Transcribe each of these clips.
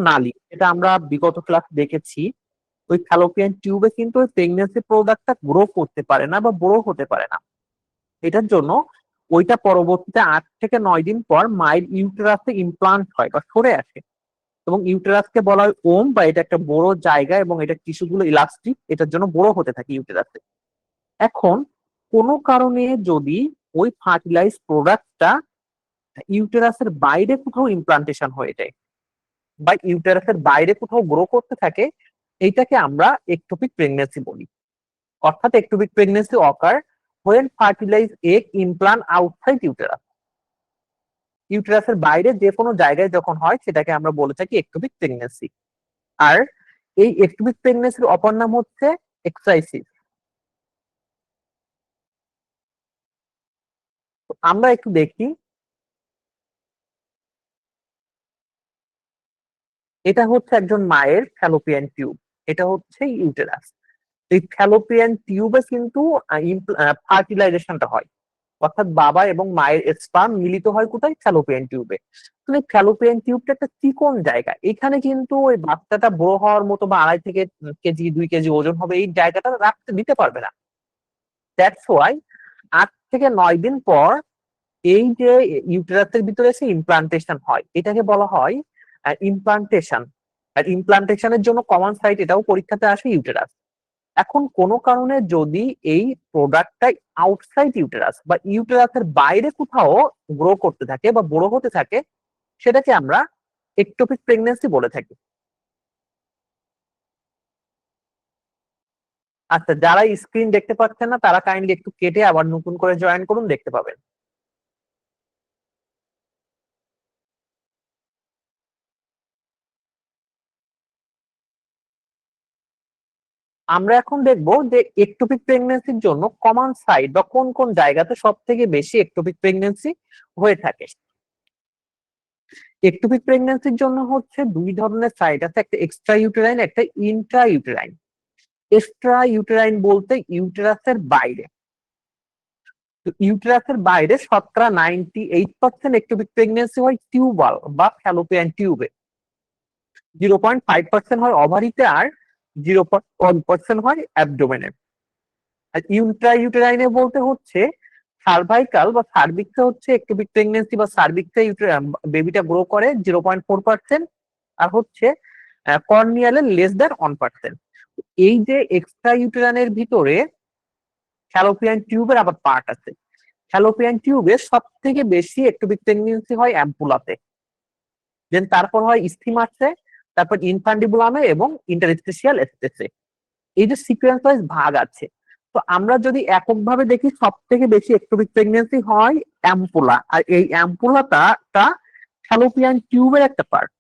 নালী, এটা আমরা বিগত ক্লাস দেখেছি, ওই ফ্যালোপিয়ান টিউবে কিন্তু ওই প্রেগনেন্সি প্রোডাক্টটা গ্রো করতে পারে না বা বড় হতে পারে না। এটার জন্য ওইটা পরবর্তীতে 8 থেকে 9 দিন পর মায়ের ইউটেরাসে ইমপ্লান্ট হয় বা সরে আসে। এবং ইউটেরাসকে বলা হয় ওম, বা এটা একটা বড় জায়গা এবং এটা টিস্যুগুলো ইলাস্টিক, এটার জন্য বড় হতে থাকে ইউটেরাসে। এখন কোনো কারণে যদি ওই ফার্টিলাইজ প্রোডাক্টটা ইউটেরাসের বাইরে কোথাও ইমপ্লান্টেশন হয়ে যায় বা ইউটেরাসের বাইরে কোথাও গ্রো করতে থাকে, এইটাকে আমরা একটোপিক প্রেগনেন্সি বলি। অর্থাৎ ectopic pregnancy ochre when fertilized egg implant outside uterus। ইউটেরাসের বাইরে যে কোনো জায়গায় যখন হয় সেটাকে আমরা বলে থাকি একটোপিক প্রেগনেন্সি। আর এই একটোপিক প্রেগনেন্সির অপর নাম হচ্ছে এক্সাইসিস। আমরা একটু দেখি, এটা হচ্ছে একজন মায়ের ফ্যালোপিয়ান টিউব, এটা হচ্ছে ইউটেরাস। এই ফ্যালোপিয়ান টিউবে কিন্তু ফার্টিলাইজেশনটা হয়, অর্থাৎ বাবা এবং মায়ের স্পার্ম মিলিত হয় কোথায়? ফ্যালোপিয়ান টিউবে। মানে ফ্যালোপিয়ান টিউবটা একটা চিকন জায়গা, এখানে কিন্তু ওই বাচ্চাটা বড় হওয়ার মতো বা 2.5 থেকে 2 কেজি ওজন হবে এই জায়গাটা রাখতে দিতে পারবে না। দ্যাটস ওয়াই 8 থেকে 9 দিন পর এই যে ইউটেরাসের ভিতরে এসে ইমপ্লান্টেশন হয়, এটাকে বলা হয় ইমপ্লান্টেশন। আর ইমপ্লান্টেশনের জন্য কমন সাইট এটাও পরীক্ষাতে আসে, ইউটেরাস। এখন কোনো কারণে যদি এই প্রোডাক্টটা আউটসাইড ইউটেরাস বা ইউটেরাসের বাইরে কোথাও গ্রো করতে থাকে বা বড় হতে থাকে, সেটাকে আমরা একটোপিক প্রেগনেন্সি বলে থাকি। আচ্ছা, যারা স্ক্রিন দেখতে পাচ্ছেন না তারা কাইন্ডলি একটু কেটে আবার নতুন করে জয়েন করুন, দেখতে পাবেন। আমরা এখন দেখবো যে একটোপিক প্রেগনেন্সির জন্য কমন সাইট বা কোন কোন জায়গাতে সব থেকে বেশি একটোপিক প্রেগনেন্সি হয়ে থাকে। একটোপিক প্রেগনেন্সির জন্য হচ্ছে দুই ধরনের সাইট আছে, একটা এক্সট্রা ইউটেরাইন, একটা ইন্ট্রা ইউটেরাইন। এক্সট্রা ইউটেরাইন বলতে ইউটেরাসের বাইরে। তো ইউটেরাসের বাইরে 98% একটোপিক প্রেগনেন্সি হয় টিউবাল বা ফ্যালোপিয়ান টিউবে, 0.5% হয় ওভারিতে, আর 0.1% হয় অ্যাবডোমেনে। আর ইন্ট্রা ইউটেরাইনে বলতে হচ্ছে সার্ভাইকাল বা সার্ভিক্সে হচ্ছে একটোপিক প্রেগনেন্সি বা সার্ভিক্সে বেবিটা গ্রো করে 0.4%, আর হচ্ছে কর্নিয়ালের লেস দ্যান 1%। এই যে এক্সট্রা ইউটেরানের ভিতরে ফ্যালোপিয়ান টিউবের আবার পার্ট আছে। ফ্যালোপিয়ান টিউবে সব থেকে বেশি একটোপিক প্রেগনেন্সি হয় অ্যাম্পুলাতে, দেন তারপর হয় স্টিমার্সে, তারপর ইনফান্ডিবুলামে এবং ইন্টারস্টিশিয়াল স্পেসে। এই যে সিকোয়েন্স ওয়াইজ ভাগ আছে। তো আমরা যদি এককভাবে দেখি, সব থেকে বেশি একটোপিক প্রেগনেন্সি হয় অ্যাম্পুলা, আর এই অ্যাম্পুলাটা ফ্যালোপিয়ান টিউবের একটা পার্ট।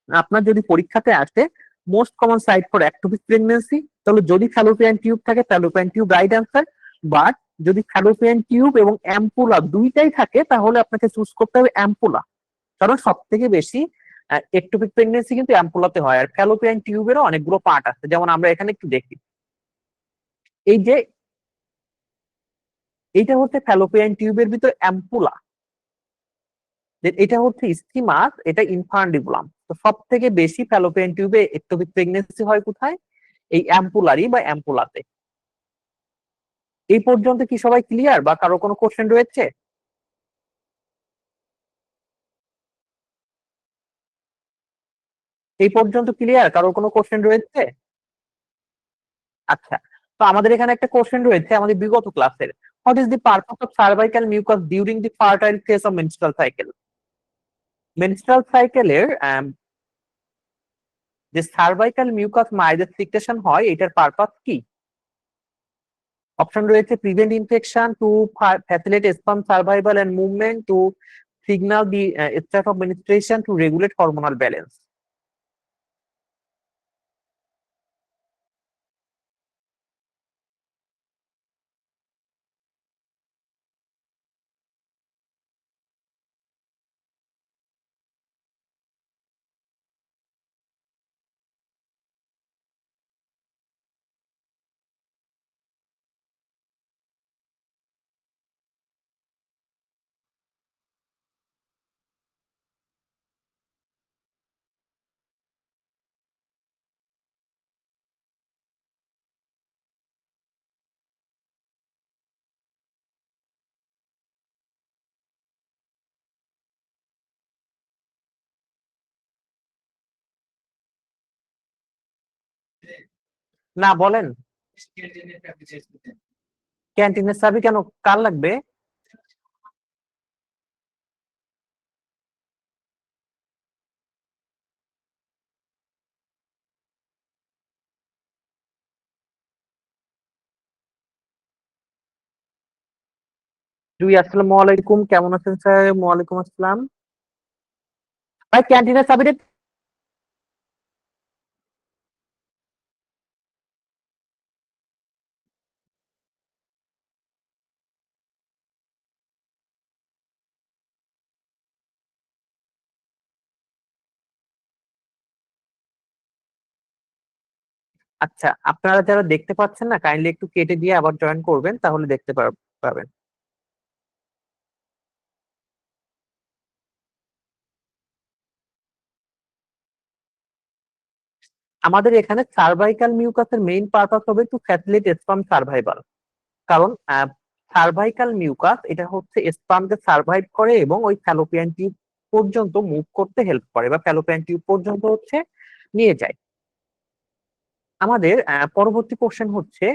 আপনার যদি পরীক্ষাতে আসে most common site for ectopic pregnancy, তাহলে যদি ফ্যালোপিয়ান টিউব থাকে fallopian tube right answer. But যদি ফ্যালোপিয়ান টিউব এবং অ্যাম্পুলা দুইটাই থাকে তাহলে আপনাকে চুজ করতে হবে অ্যাম্পুলা, কারণ সব থেকে বেশি একটোপিক প্রেগনেন্সি কিন্তু অ্যাম্পুলাতে হয়। আর ফ্যালোপিয়ান টিউবেরও অনেকগুলো পার্ট আছে, যেমন আমরা এখানে একটু দেখি। এই যে এইটা হচ্ছে ফ্যালোপিয়ান টিউবের ভিতর অ্যাম্পুলা, এটা হচ্ছে স্কিমাস, এটা ইনফান্ডিবুলাম। তো সব থেকে বেশি ফ্যালোপিয়ান টিউবে একটোপিক প্রেগনেন্সি হয় কোথায়? এই অ্যাম্পুলারি বা অ্যাম্পুলাতে। এই পর্যন্ত কি সবাই ক্লিয়ার বা কারো কোনো কোশ্চেন রয়েছে? এই পর্যন্ত ক্লিয়ার, কারো কোনো কোশ্চেন রয়েছে? আচ্ছা, তো আমাদের এখানে একটা কোশ্চেন রয়েছে আমাদের বিগত ক্লাসের। What is the purpose of cervical mucus during the fertile phase of menstrual cycle? Menstrual সাইকেলের যে সার্ভাইকাল মিউকাস মায়েদের সিক্রেশন হয়, এটার পারপাস কি? অপশন রয়েছে prevent infection, to facilitate sperm survival and movement, to signal the start of menstruation, to regulate hormonal balance. না, বলেন। ক্যান্টিনের চাবি কেন, কার লাগবে? জি, আসসালামু আলাইকুম, কেমন আছেন স্যার? ওয়ালাইকুম আসসালাম। ভাই, ক্যান্টিনের চাবিটা। আচ্ছা, আপনারা যারা দেখতে পাচ্ছেন না, কাইন্ডলি একটু কেটে দিয়ে আবার জয়েন করবেন, তাহলে দেখতে পাবেন। আমাদের এখানে সার্ভাইকাল মিউকাসের মেইন পারপাস হবে টু ফ্যাসিলিটেট স্পার্ম সার্ভাইভাল। কারণ সার্ভাইকাল মিউকাস এটা হচ্ছে স্পার্মকে সার্ভাইভ করে এবং ওই ফ্যালোপিয়ান টিউব পর্যন্ত মুভ করতে হেল্প করে, বা ফ্যালোপিয়ান টিউব পর্যন্ত হচ্ছে নিয়ে যায়। আমাদের পরবর্তী কোশ্চেন হচ্ছে,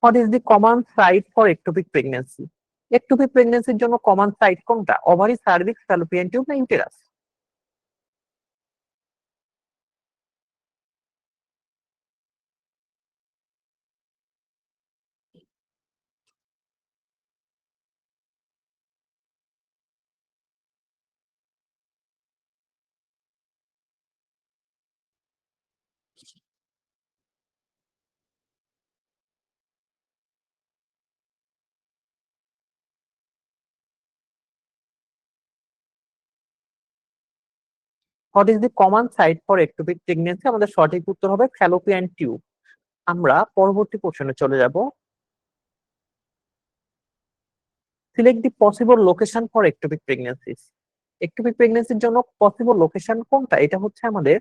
what is the common site for ectopic pregnancy? Ectopic প্রেগনেন্সির জন্য কমন সাইট কোনটা? ওভারি, সার্ভিক্স, ফ্যালোপিয়ান টিউব না uterus? What is the common site for ectopic pregnancy? আমাদের সঠিক উত্তর হবে ফ্যালোপিয়ান টিউব। আমরা পরবর্তী কোশ্চেনে চলে যাব। Select the possible location for ectopic pregnancies. Ectopic প্রেগনেন্সির জন্য পসিবল লোকেশন কোনটা? এটা হচ্ছে আমাদের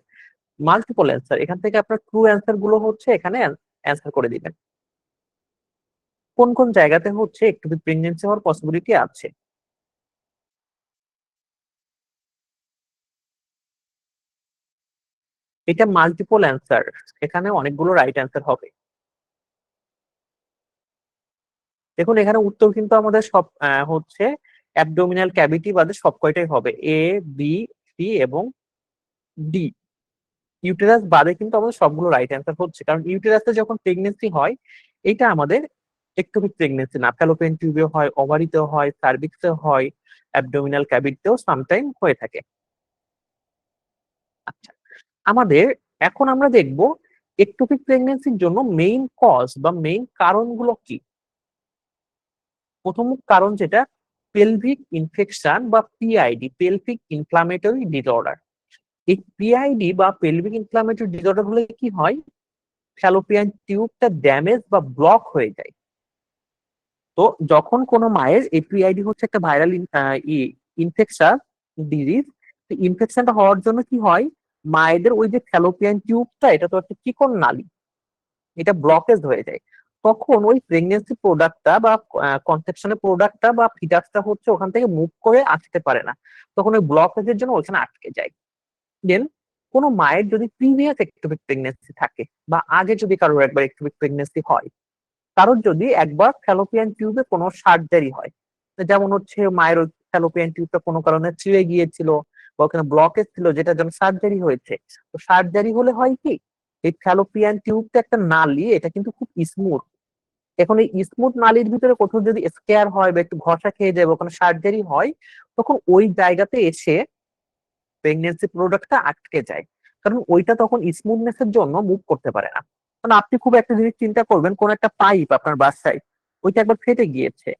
মাল্টিপল অ্যান্সার। এখান থেকে আপনার ট্রু অ্যান্সার গুলো হচ্ছে এখানে অ্যান্সার করে দিবেন। কোন কোন জায়গাতে হচ্ছে একটোপিক প্রেগনেন্সি হওয়ার পসিবিলিটি আছে? এটা মাল্টিপল অ্যান্সার, এখানে অনেকগুলো রাইট অ্যান্সার হবে। দেখুন, এখানে উত্তর কিন্তু আমাদের সব হচ্ছে অ্যাবডোমিনাল ক্যাভিটি বাদে সব কয়টাই হবে, এ, বি, সি এবং ডি। ইউটেরাস বাদে কিন্তু আমাদের সবগুলো রাইট অ্যান্সার হচ্ছে, কারণ ইউটেরাসে যখন প্রেগনেন্সি হয়, এটা আমাদের একটোপিক প্রেগনেন্সি না। ফ্যালোপিয়ান টিউবে হয়, ওভারিতেও হয়, সার্ভিক্সে হয়, অ্যাবডোমিনাল ক্যাভিটিতেও সামটাইম হয়ে থাকে। আচ্ছা, আমাদের এখন আমরা দেখব একটোপিক প্রেগনেন্সির জন্য মেইন কজ বা মেইন কারণগুলো কি। প্রথম কারণ যেটা, পেলভিক ইনফেকশন বা পিআইডি, পেলভিক ইনফ্লামেটরি ডিসঅর্ডার। এই পিআইডি বা পেলভিক ইনফ্লামেটরি ডিসঅর্ডার হলে কি হয়, ফ্যালোপিয়ান টিউবটা ড্যামেজ বা ব্লক হয়ে যায়। তো যখন কোনো মায়ের এই পিআইডি হচ্ছে একটা ভাইরাল ইনফেকশন ডিজিজ, ইনফেকশনটা হওয়ার জন্য কি হয়, মায়েদের ওই যে ফ্যালোপিয়ান টিউবটা, এটা তো একটা চিকন নালী, এটা ব্লকেজ হয়ে যায়। তখন ওই প্রেগনেন্সি প্রোডাক্টটা বা কনসেপশনের প্রোডাক্টটা বা ফিটাসটা হচ্ছে ওখান থেকে মুভ করে আসতে পারে না। তখন ওই ব্লকেজের জন্য ওখানে আটকে যায়। দেন কোনো মায়ের যদি প্রিভিয়াস একটোপিক প্রেগনেন্সি থাকে, বা আগে যদি কারোর একবার একটোপিক প্রেগনেন্সি হয়, কারোর যদি একবার ফ্যালোপিয়ান টিউবে কোনো সার্জারি হয়, যেমন হচ্ছে মায়ের ওই ফ্যালোপিয়ান টিউবটা কোনো কারণে ছিঁড়ে গিয়েছিল বা ওখানে ব্লকেজ ছিল, যেটার জন্য সার্জারি হয়েছে। তো সার্জারি হলে হয় কি, এই ফ্যালোপিয়ান টিউবটা একটা নালী, এটা কিন্তু খুব স্মুথ। এখন এই স্মুথ নালীর ভিতরে কোথাও যদি স্কেয়ার হয় বা একটু ঘষা খেয়ে যায় বা ওখানে সার্জারি হয়, তখন ওই জায়গাতে এসে প্রেগনেন্সি প্রোডাক্টটা আটকে যায়। কারণ ওইটা তখন স্মুথনেস এর জন্য মুভ করতে পারে না। কারণ আপনি খুব একটা জিনিস চিন্তা করবেন, কোন একটা পাইপ আপনার বাসায়, ওইটা একবার ফেটে গিয়েছে,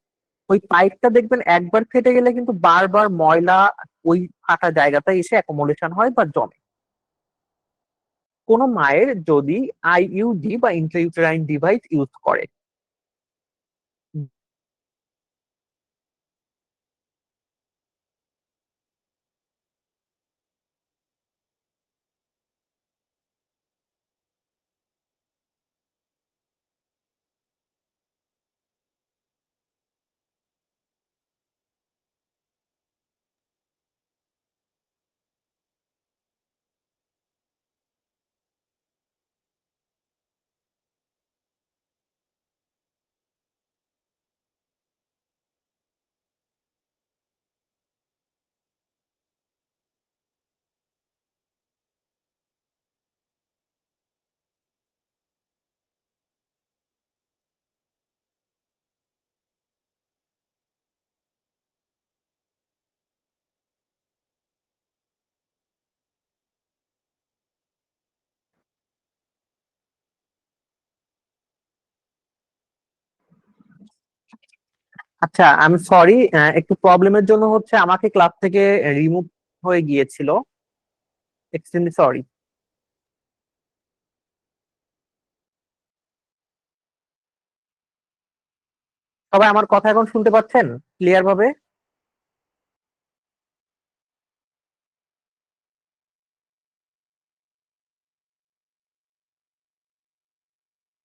ওই পাইপটা দেখবেন একবার ফেটে গেলে কিন্তু বারবার ময়লা ওই ফাটা জায়গাটা এসে অ্যাকোমোডেশন হয় বা জমে। কোন মায়ের যদি আইইউডি বা ইন্ট্রাইউটেরাইন ডিভাইস ইউজ করে, আচ্ছা, আমি সরি, একটু প্রবলেমের জন্য হচ্ছে আমাকে ক্লাস থেকে রিমুভ হয়ে গিয়েছিল। Extremely sorry. সবাই আমার কথা এখন শুনতে পাচ্ছেন ক্লিয়ার ভাবে?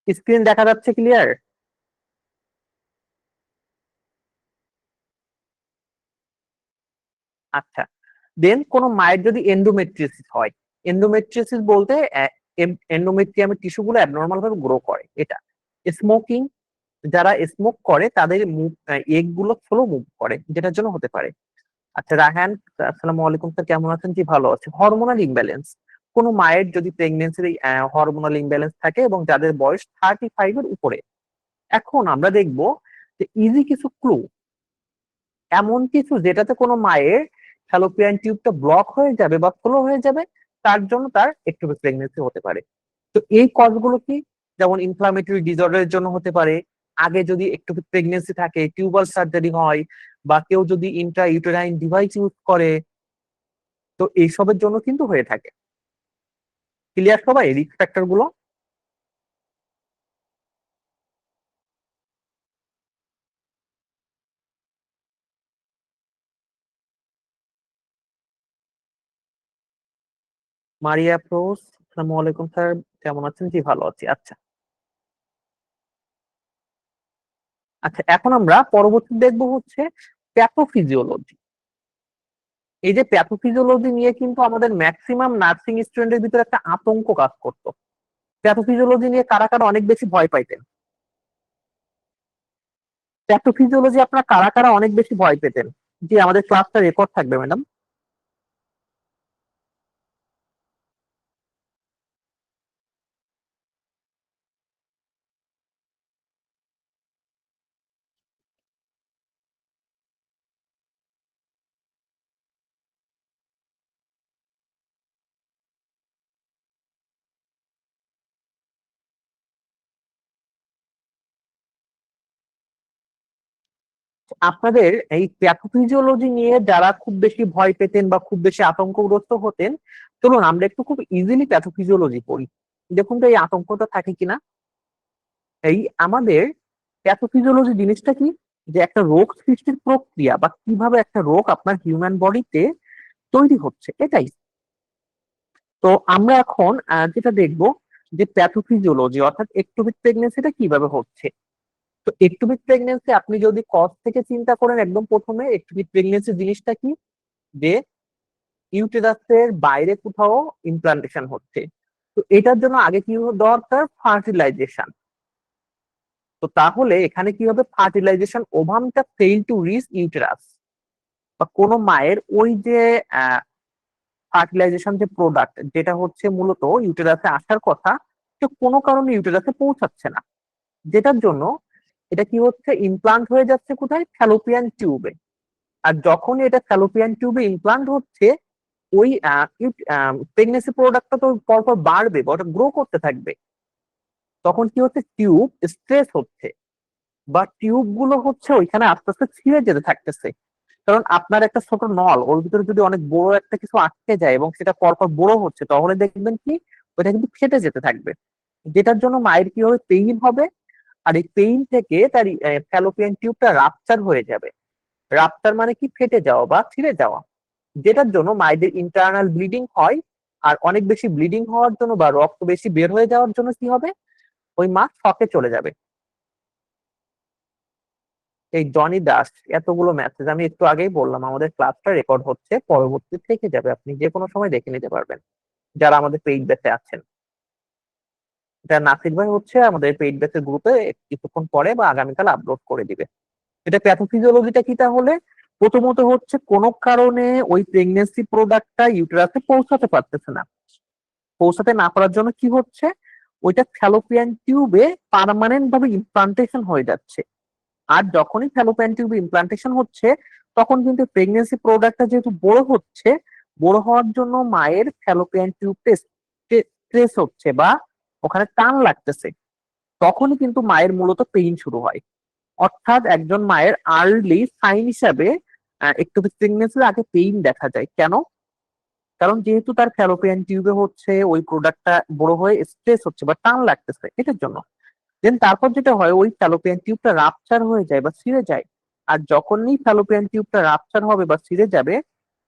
স্ক্রিন দেখা যাচ্ছে ক্লিয়ার? আচ্ছা, দেন কোন মায়ের যদি এন্ডোমেট্রিয়াসিস হয়, এন্ডোমেট্রিয়াসিস বলতে এন্ডোমেট্রিয়ামের টিস্যু গুলো অ্যাবনর্মাল ভাবে গ্রো করে, এটা। স্মোকিং, যারা স্মোক করে তাদের মুভ, এগ গুলো স্লো মুভ করে, যেটার জন্য হতে পারে। আচ্ছা রাহান, আসসালামু আলাইকুম স্যার, কেমন আছেন? জি ভালো আছে। হরমোনাল ইমব্যালেন্স, কোন মায়ের যদি প্রেগনেন্সির হরমোনাল ইমব্যালেন্স থাকে এবং যাদের বয়স 35 এর উপরে। এখন আমরা দেখব যে ইজি কিছু ক্লু, এমন কিছু যেটাতে কোনো মায়ের ফ্যালোপিয়ান টিউবটা ব্লক হয়ে যাবে বা ফ্লো হয়ে যাবে, তার জন্য তার একটু প্রেগনেন্সি হতে পারে। তো এই কজগুলো কি? যেমন ইনফ্লামেটরি ডিসঅর্ডারের জন্য হতে পারে, আগে যদি একটু প্রেগনেন্সি থাকে, টিউবাল সার্জারি হয়, বা কেউ যদি ইন্ট্রা ইউটেরাইন ডিভাইস ইউজ করে, তো এইসবের জন্য কিন্তু হয়ে থাকে। ক্লিয়ার সবাই রিস্ক ফ্যাক্টর গুলো? মারিয়া প্রোস, আসসালামু আলাইকুম স্যার, কেমন আছেন? জি ভালো আছি। আচ্ছা, আচ্ছা এখন আমরা পরবর্তী দেখবো হচ্ছে প্যাথোফিজিওলজি। এই যে প্যাথোফিজিওলজি নিয়ে কিন্তু আমাদের ম্যাক্সিমাম নার্সিং স্টুডেন্টের ভিতরে একটা আতঙ্ক কাজ করতো। প্যাথোফিজিওলজি নিয়ে কারা কারা অনেক বেশি ভয় পাইতেন? প্যাথোফিজিওলজি আপনারা কারা কারা অনেক বেশি ভয় পেতেন? জি, আমাদের ক্লাসটা রেকর্ড থাকবে ম্যাডাম। আপনাদের এই প্যাথোফিজিওলজি নিয়ে যারা খুব বেশি ভয় পেতেন বা খুব বেশি আতঙ্কগ্রস্ত হতেন, চলুন আমরা একটু খুব ইজিলি প্যাথোফিজিওলজি পড়ি, দেখুন তো এই আতঙ্কটা থাকে কিনা। এই আমাদের প্যাথোফিজিওলজি জিনিসটা কি? যে একটা রোগ সৃষ্টির প্রক্রিয়া বা কিভাবে একটা রোগ আপনার হিউম্যান বডিতে তৈরি হচ্ছে, এটাই। তো আমরা এখন যেটা দেখবো যে প্যাথোফিজিওলজি অর্থাৎ একটোপিক প্রেগনেন্সিটা কিভাবে হচ্ছে। তো একটোপিক প্রেগনেন্সি আপনি যদি কজ থেকে চিন্তা করেন, একদম প্রথমে একটোপিক প্রেগনেন্সি জিনিসটা কি? যে ইউটেরাসের বাইরে কোথাও ইমপ্লান্টেশন হচ্ছে। তো এটার জন্য আগে কি দরকার? ফার্টিলাইজেশন। তো তাহলে এখানে কি হবে? ফার্টিলাইজেশন ওভামটা ফেইল টু রিচ ইউটেরাস, বা কোনো মায়ের ওই যে ফার্টিলাইজেশন যে প্রোডাক্ট, যেটা হচ্ছে মূলত ইউটেরাসে আসার কথা, তো কোনো কারণে ইউটেরাসে পৌঁছাচ্ছে না, যেটার জন্য এটা কি হচ্ছে? ইমপ্লান্ট হয়ে যাচ্ছে কোথায়? ফ্যালোপিয়ান টিউবে। আর যখনই এটা ফ্যালোপিয়ান টিউবে ইমপ্লান্ট হচ্ছে, ওই প্রেগনেন্সি প্রোডাক্টটা তো পরপর বাড়বে বা ওটা গ্রো করতে থাকবে। তখন কি হচ্ছে? টিউব স্ট্রেস হচ্ছে, বা টিউব গুলো হচ্ছে ওইখানে আস্তে আস্তে ছিঁড়ে যেতে থাকতেছে। কারণ আপনার একটা ছোট নল, ওর ভিতরে যদি অনেক বড় একটা কিছু আটকে যায় এবং সেটা পরপর বড় হচ্ছে, তাহলে দেখবেন কি ওটা কিন্তু ফেটে যেতে থাকবে, যেটার জন্য মায়ের কি হবে? পেইন হবে। আর এই পেইন থেকে তার ফ্যালোপিয়ান টিউবটা রাপচার হয়ে যাবে। রাপচার মানে কি? ফেটে যাওয়া বা ছিঁড়ে যাওয়া, যেটার জন্য মায়েদের ইন্টারনাল ব্লিডিং হয়। আর অনেক বেশি ব্লিডিং হওয়ার জন্য বা রক্ত বেশি বের হয়ে যাওয়ার জন্য কি হবে? ওই মা শকে চলে যাবে। এই জনি দাস, এতগুলো মেসেজ আমি একটু আগেই বললাম, আমাদের ক্লাসটা রেকর্ড হচ্ছে, পরবর্তী থেকে যাবে, আপনি যে কোনো সময় দেখে নিতে পারবেন যারা আমাদের পেইড ব্যাচে আছেন। এটা নাসির ভাই হচ্ছে আমাদের পেইড ব্যাচের গ্রুপে কিছুক্ষণ পরে বা আগামীকাল আপলোড করে দিবে। এটা প্যাথোফিজিওলজিটা কি তাহলে? প্রথমত হচ্ছে কোন কারণে ওই প্রেগনেন্সি প্রোডাক্টটা ইউটেরাসে পৌঁছাতে পারতেছে না। পৌঁছাতে না পারার জন্য কি হচ্ছে? ওইটা ফ্যালোপিয়ান টিউবে পার্মানেন্ট ভাবে ইমপ্লান্টেশন হয়ে যাচ্ছে। আর যখনই ফ্যালোপিয়ান টিউবে ইমপ্লান্টেশন হচ্ছে, তখন কিন্তু প্রেগনেন্সি প্রোডাক্টটা যেহেতু বড় হচ্ছে, বড় হওয়ার জন্য মায়ের ফ্যালোপিয়ান টিউবটা স্ট্রেস হচ্ছে বা ওখানে টান লাগতেছে, তখনই কিন্তু মায়ের মূলত পেইন শুরু হয়। অর্থাৎ একজন মায়ের আর্লি সাইন হিসাবে একটোপিক প্রেগনেন্সির আগে পেইন দেখা যায়। কেন? কারণ যেহেতু তার ফ্যালোপিয়ান টিউবে হচ্ছে ওই প্রোডাক্টটা বড় হয়ে স্ট্রেস হচ্ছে বা টান লাগতেছে, এটার জন্য। দেন তারপর যেটা হয়, ওই ফ্যালোপিয়ান টিউবটা রাপচার হয়ে যায় বা ছিঁড়ে যায়। আর যখনই ফ্যালোপিয়ান টিউবটা রাপচার হবে বা ছিঁড়ে যাবে,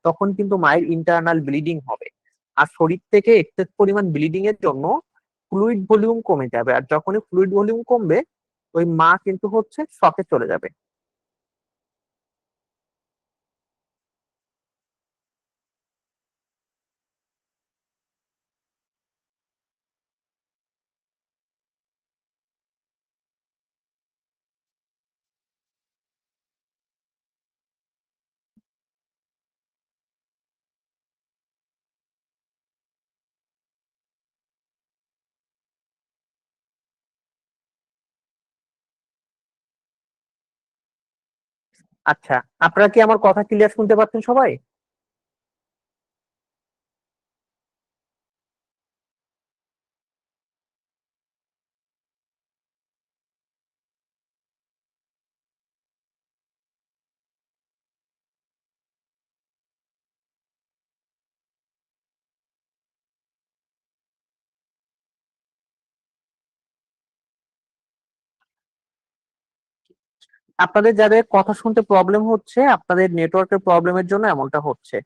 তখন কিন্তু মায়ের ইন্টারনাল ব্লিডিং হবে। আর শরীর থেকে এক্সেস পরিমাণ ব্লিডিং এর জন্য ফ্লুইড ভলিউম কমে যাবে। আর যখনই ফ্লুইড ভলিউম কমবে, ওই মা কিন্তু হচ্ছে শকে চলে যাবে। আচ্ছা, আপনারা কি আমার কথা ক্লিয়ার শুনতে পাচ্ছেন সবাই? আপনাদের যাদের কথা শুনতে প্রবলেম হচ্ছে, আপনাদের নেটওয়ার্কের প্রবলেমের জন্য এমনটা হচ্ছে।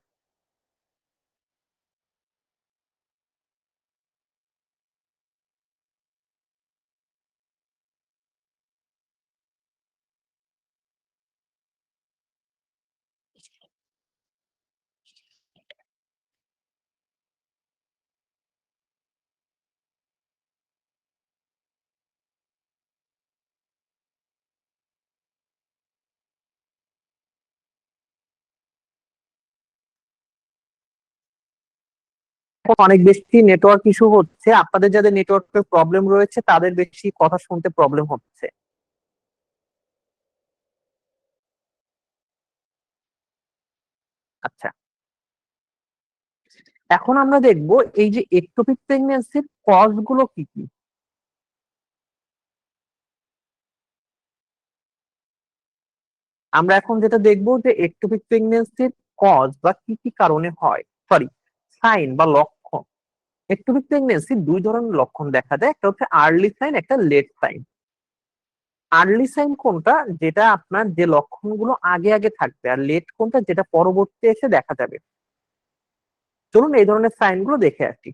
এখন অনেক বেশি নেটওয়ার্ক ইস্যু হচ্ছে। আপনাদের যাদের নেটওয়ার্কের প্রবলেম রয়েছে তাদের বেশি কথা শুনতে প্রবলেম হচ্ছে। আচ্ছা, এখন আমরা দেখব এই যে একটোপিক প্রেগন্যান্সির কজ গুলো কি কি। আমরা এখন যেটা দেখবো যে একটোপিক প্রেগন্যান্সির কজ বা কি কি কারণে হয়, সরি, সাইন বা লক্ষণ। একটোপিক প্রেগন্যান্সি দুই ধরনের লক্ষণ দেখা যায়, একটা হচ্ছে আর্লি সাইন, একটা লেট সাইন। আর্লি সাইন কোনটা? যেটা আপনার যে লক্ষণগুলো আগে আগে থাকবে। আর লেট কোনটা? যেটা পরবর্তী এসে দেখা যাবে। চলুন এই ধরনের সাইন গুলো দেখে আসি।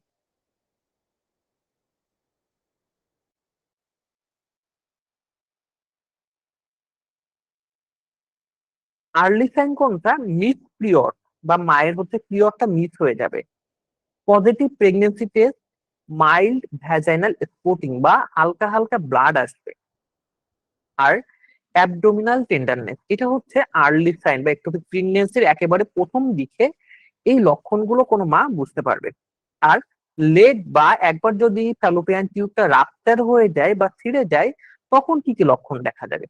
আর্লি সাইন কোনটা? মিস পিরিয়ড বা মায়ের হচ্ছে পিরিয়ডটা মিস হয়ে যাবে। Positive pregnancy test, mild vaginal spotting বা হালকা হালকা ব্লাড আসবে। আর অ্যাবডোমিনাল টেন্ডারনেস, এটা হচ্ছে আর্লি সাইন বা একটু প্রেগনেন্সির একেবারে প্রথম দিকে এই লক্ষণগুলো কোনো মা বুঝতে পারবে। আর লেট বা একবার যদি ফ্যালোপিয়ান টিউবটা রাপচার হয়ে যায় বা ছিঁড়ে যায়, তখন কি কি লক্ষণ দেখা যাবে?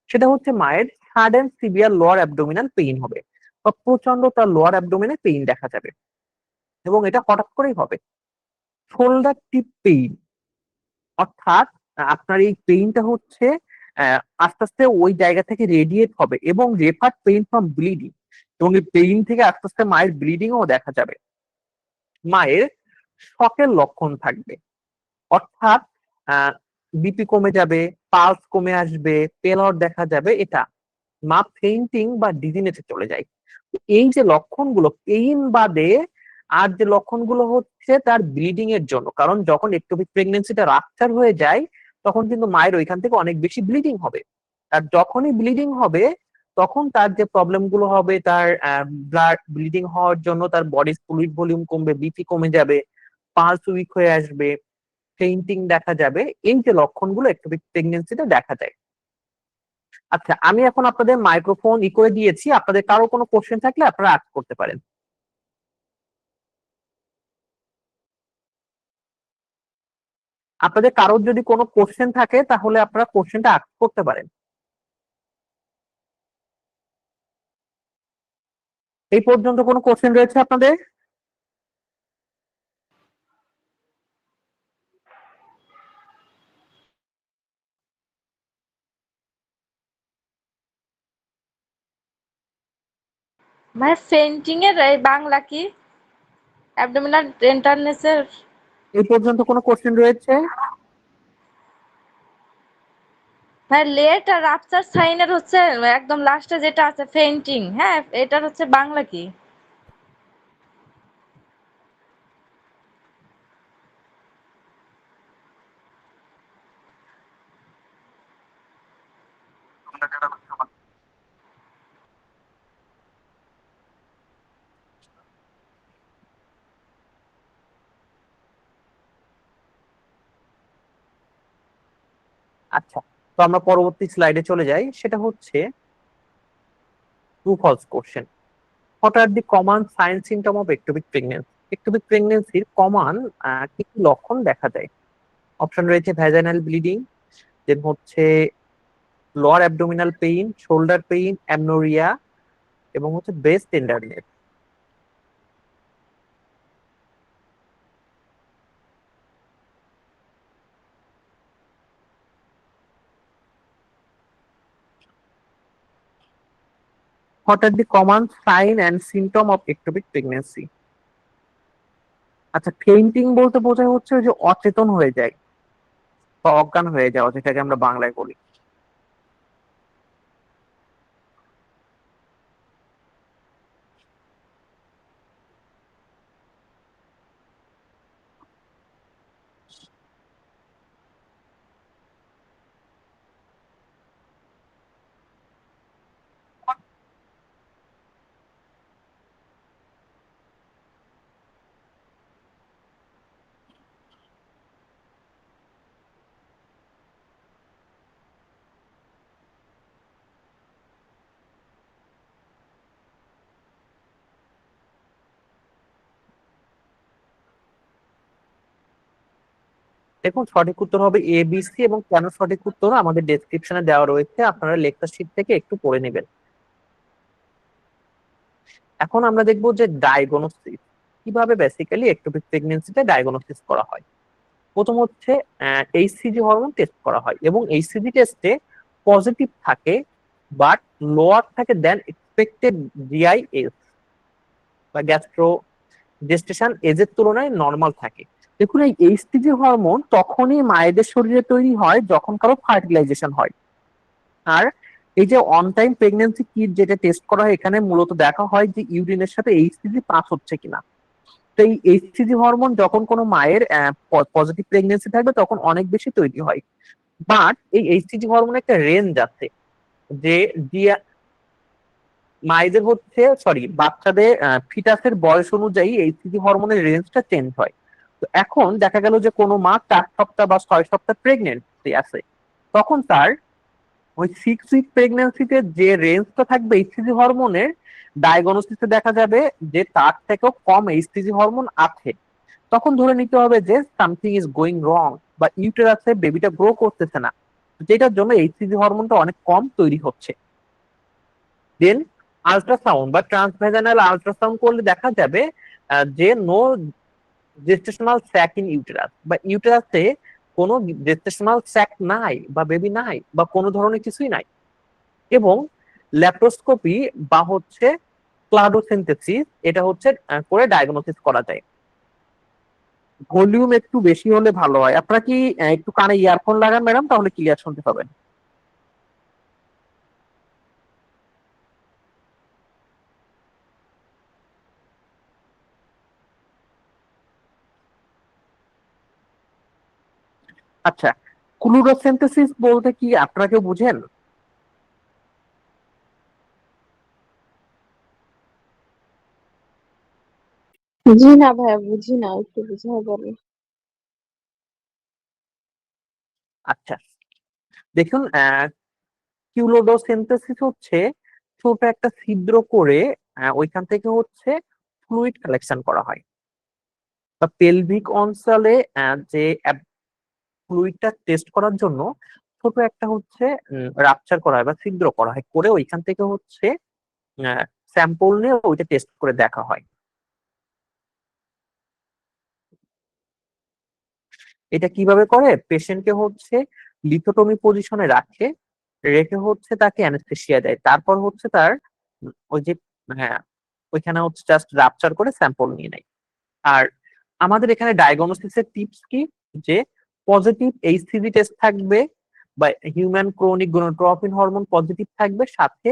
সেটা হচ্ছে মায়ের sudden severe lower abdominal pain হবে বা প্রচন্ড তার লোয়ার অ্যাবডোমিনে পেইন দেখা যাবে, এবং এটা হঠাৎ করেই হবে। শোল্ডার টিপ পেইন, অর্থাৎ আপনার এই পেইনটা হচ্ছে আস্তে আস্তে ওই জায়গা থেকে রেডিয়েট হবে এবং রেফার পেইন ফ্রম ব্লিডিং, এবং এই পেইন থেকে আস্তে আস্তে মায়ের ব্লিডিংও দেখা যাবে। মায়ের শকের লক্ষণ থাকবে, অর্থাৎ বিপি কমে যাবে, পালস কমে আসবে, পেলর দেখা যাবে। এটা মা ফেইন্টিং বা ডিজিনেসে চলে যায়। এই যে লক্ষণগুলো পেইন বাদে আর যে লক্ষণগুলো হচ্ছে তার ব্লিডিং এর জন্য, কারণ যখন একটোপিক প্রেগনেন্সিটা রাপচার হয়ে যায়, তখন কিন্তু মায়ের ওইখান থেকে অনেক বেশি ব্লিডিং হবে। আর যখনই ব্লিডিং হবে, তখন তার যে প্রবলেম গুলো হবে, তার ব্লাড ব্লিডিং হওয়ার জন্য তার বডি ফ্লুইড ভলিউম কমবে, বিপি কমে যাবে, পালস উইক হয়ে আসবে, ফেইন্টিং দেখা যাবে। এই যে লক্ষণগুলো একটোপিক প্রেগনেন্সিতে দেখা যায়। আচ্ছা, আমি এখন আপনাদের মাইক্রোফোন ই করে দিয়েছি। আপনাদের কারো কোনো কোশ্চেন থাকলে আপনারা আস্ক করতে পারেন। আপনাদের কারোর যদি কোনো কোশ্চেন থাকে তাহলে আপনারা কোশ্চেনটা আস্ক করতে পারেন। এই পর্যন্ত কোনো কোশ্চেন রয়েছে আপনাদের? ভাই ফেন্টিং এর এই বাংলা কি? অ্যাবডোমিনাল টেন্ডারনেসের এই পর্যন্ত কোনো কোশ্চেন রয়েছে? ভাই লেট আর রাপচার সাইনের হচ্ছে একদম লাস্টে যেটা আছে ফেন্টিং, হ্যাঁ এটার হচ্ছে বাংলা কি? আচ্ছা, তো আমরা পরবর্তী স্লাইডে চলে যাই, সেটা হচ্ছে true false question. What are the common sign symptom of ectopic pregnancy? Ectopic প্রেগনেন্সির কমন কি কি লক্ষণ দেখা যায়? অপশন রয়েছে ভ্যাজাইনাল ব্লিডিং, দেন হচ্ছে lower abdominal pain, shoulder pain, amenorrhea, এবং হচ্ছে breast tenderness. What are the common sign and symptom of ectopic pregnancy? আচ্ছা, ফেইন্টিং বলতে বোঝায় হচ্ছে ওই যে অচেতন হয়ে যায় বা অজ্ঞান হয়ে যাওয়া, যেটাকে আমরা বাংলায় বলি। দেখুন, সঠিক উত্তর হবে এ বি সি, এবং কেন সঠিক উত্তর আমাদের ডেসক্রিপশনে দেওয়া রয়েছে, আপনারা লেকচার শিট থেকে একটু পড়ে নেবেন। এখন আমরা দেখবো যে ডায়াগনোসিস কিভাবে বেসিক্যালি এক্টোপিক প্রেগনেন্সিতে ডায়াগনোসিস করা হয়। প্রথম হচ্ছে এইচসিজি হরমোন টেস্ট করা হয়, এবং এইচসিজি টেস্টে পজিটিভ থাকে বাট লোয়ার থাকে দেন এক্সপেক্টেড জিআইএস বা গ্যাস্ট্রো জেস্টেশন এজের তুলনায় নর্মাল থাকে। দেখুন, এই এইচসিজি হরমোন তখনই মায়েদের শরীরে তৈরি হয় যখন কারো ফার্টিলাইজেশন হয়। আর এই যে অন টাইম প্রেগনেন্সি কিট যেটা টেস্ট করা হয়, এখানে মূলত দেখা হয় যে ইউরিনের সাথে এইচসিজি পাস হচ্ছে কিনা। তো এই এইচসিজি হরমোন যখন কোনো মায়ের পজিটিভ প্রেগনেন্সি থাকবে তখন অনেক বেশি তৈরি হয়। বাট এই এইচসিজি হরমোনের একটা রেঞ্জ আছে, যে মায়েদের হচ্ছে সরি বাচ্চাদের ফিটাসের বয়স অনুযায়ী এইচসিজি হরমোনের রেঞ্জটা চেঞ্জ হয়। তো এখন দেখা গেল যে কোনো মা 4 সপ্তাহ বা 6 সপ্তাহ প্রেগনেন্ট আছে, তখন তার ওই 6 উইক প্রেগনেন্সিতে যে রেঞ্জটা থাকবে এইচসিজি হরমোনের, ডায়াগনোসিসে দেখা যাবে যে তার থেকেও কম এইচসিজি হরমোন আছে। তখন ধরে নিতে হবে যে সামথিং ইজ গোয়িং রং, বা ইউটেরাসে বেবিটা গ্রো করতেছে না, যেটার জন্য এইচসিজি হরমোনটা অনেক কম তৈরি হচ্ছে। দেন আল্ট্রাসাউন্ড বা ট্রান্সভ্যাজানাল আল্ট্রাসাউন্ড করলে দেখা যাবে যে no gestational sac in uterus, বা ইউটেরাসে কোনো জেস্টেশনাল স্যাক নাই বা বেবি নাই বা কোনো ধরনের কিছুই নাই। এবং ল্যাপ্রোস্কোপি বা হচ্ছে ক্লাডোসিনথেসিস এটা হচ্ছে করে ডায়াগনোসিস করা যায়। ভলিউম একটু বেশি হলে ভালো হয়। আপনারা কি একটু কানে ইয়ারফোন লাগান ম্যাডাম, তাহলে ক্লিয়ার শুনতে পাবেন। আচ্ছা, ক্লুরোসিনথেসিস বলতে কি আপনারা কেউ বুঝেন? জি না ভাইয়া, বুঝি না, একটু বুঝাই বলেন। আচ্ছা, দেখুন, কিউলোডোসিনথেসিস হচ্ছে ছোট একটা ছিদ্র করে ওইখান থেকে হচ্ছে ফ্লুইড কালেকশন করা হয়, বা পেলভিক অঞ্চলে যে ফ্লুইডটা টেস্ট করার জন্য ছোট একটা হচ্ছে রাপচার করা হয় বা ছিদ্র করা হয়, করে ওইখান থেকে হচ্ছে স্যাম্পল নিয়ে ওইটা টেস্ট করে দেখা হয়। এটা কিভাবে করে? পেশেন্টকে হচ্ছে লিথোটমি পজিশনে রাখে, রেখে হচ্ছে তাকে অ্যানেস্থেসিয়া দেয়, তারপর হচ্ছে তার ওই যে, হ্যাঁ, ওইখানে হচ্ছে জাস্ট রাপচার করে স্যাম্পল নিয়ে নেয়। আর আমাদের এখানে ডায়াগনোসিসের টিপস কি, যে পজিটিভ এইচসিজি টেস্ট থাকবে বা human chronic gonadotropin hormone positive থাকবে, সাথে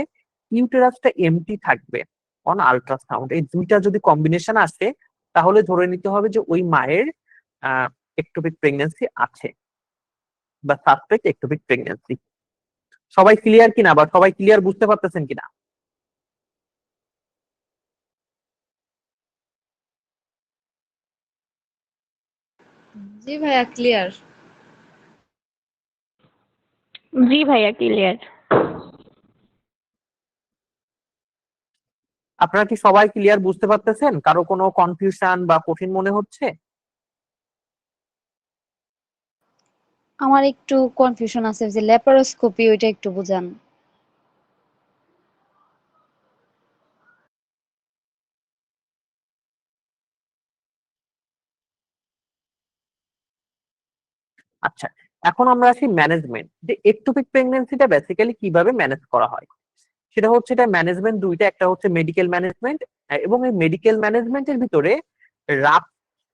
ইউটেরাসটা এমটি থাকবে অন আল্ট্রাসাউন্ড। এই দুইটা যদি কম্বিনেশন আসে তাহলে ধরে নিতে হবে যে ওই মায়ের একটোপিক প্রেগন্যান্সি আছে বা সাসপেক্ট একটোপিক প্রেগন্যান্সি। সবাই ক্লিয়ার কিনা বা সবাই ক্লিয়ার বুঝতে পারতেছেন কিনা? জি ভাইয়া ক্লিয়ার। জি ভাইয়া ক্লিয়ার। আপনারা কি সবাই ক্লিয়ার বুঝতে পারতেছেন? কারো কোনো কনফিউশন বা কঠিন মনে হচ্ছে? আমার একটু কনফিউশন আছে যে ল্যাপারোস্কোপি ওইটা একটু বুঝান। আচ্ছা, এখন আমরা আসি ম্যানেজমেন্ট, যে একটোপিক প্রেগন্যান্সিটা বেসিক্যালি কিভাবে ম্যানেজ করা হয়। সেটা হচ্ছে, এটা ম্যানেজমেন্ট দুইটা, একটা হচ্ছে মেডিকেল ম্যানেজমেন্ট, এবং এই মেডিকেল ম্যানেজমেন্টের ভিতরে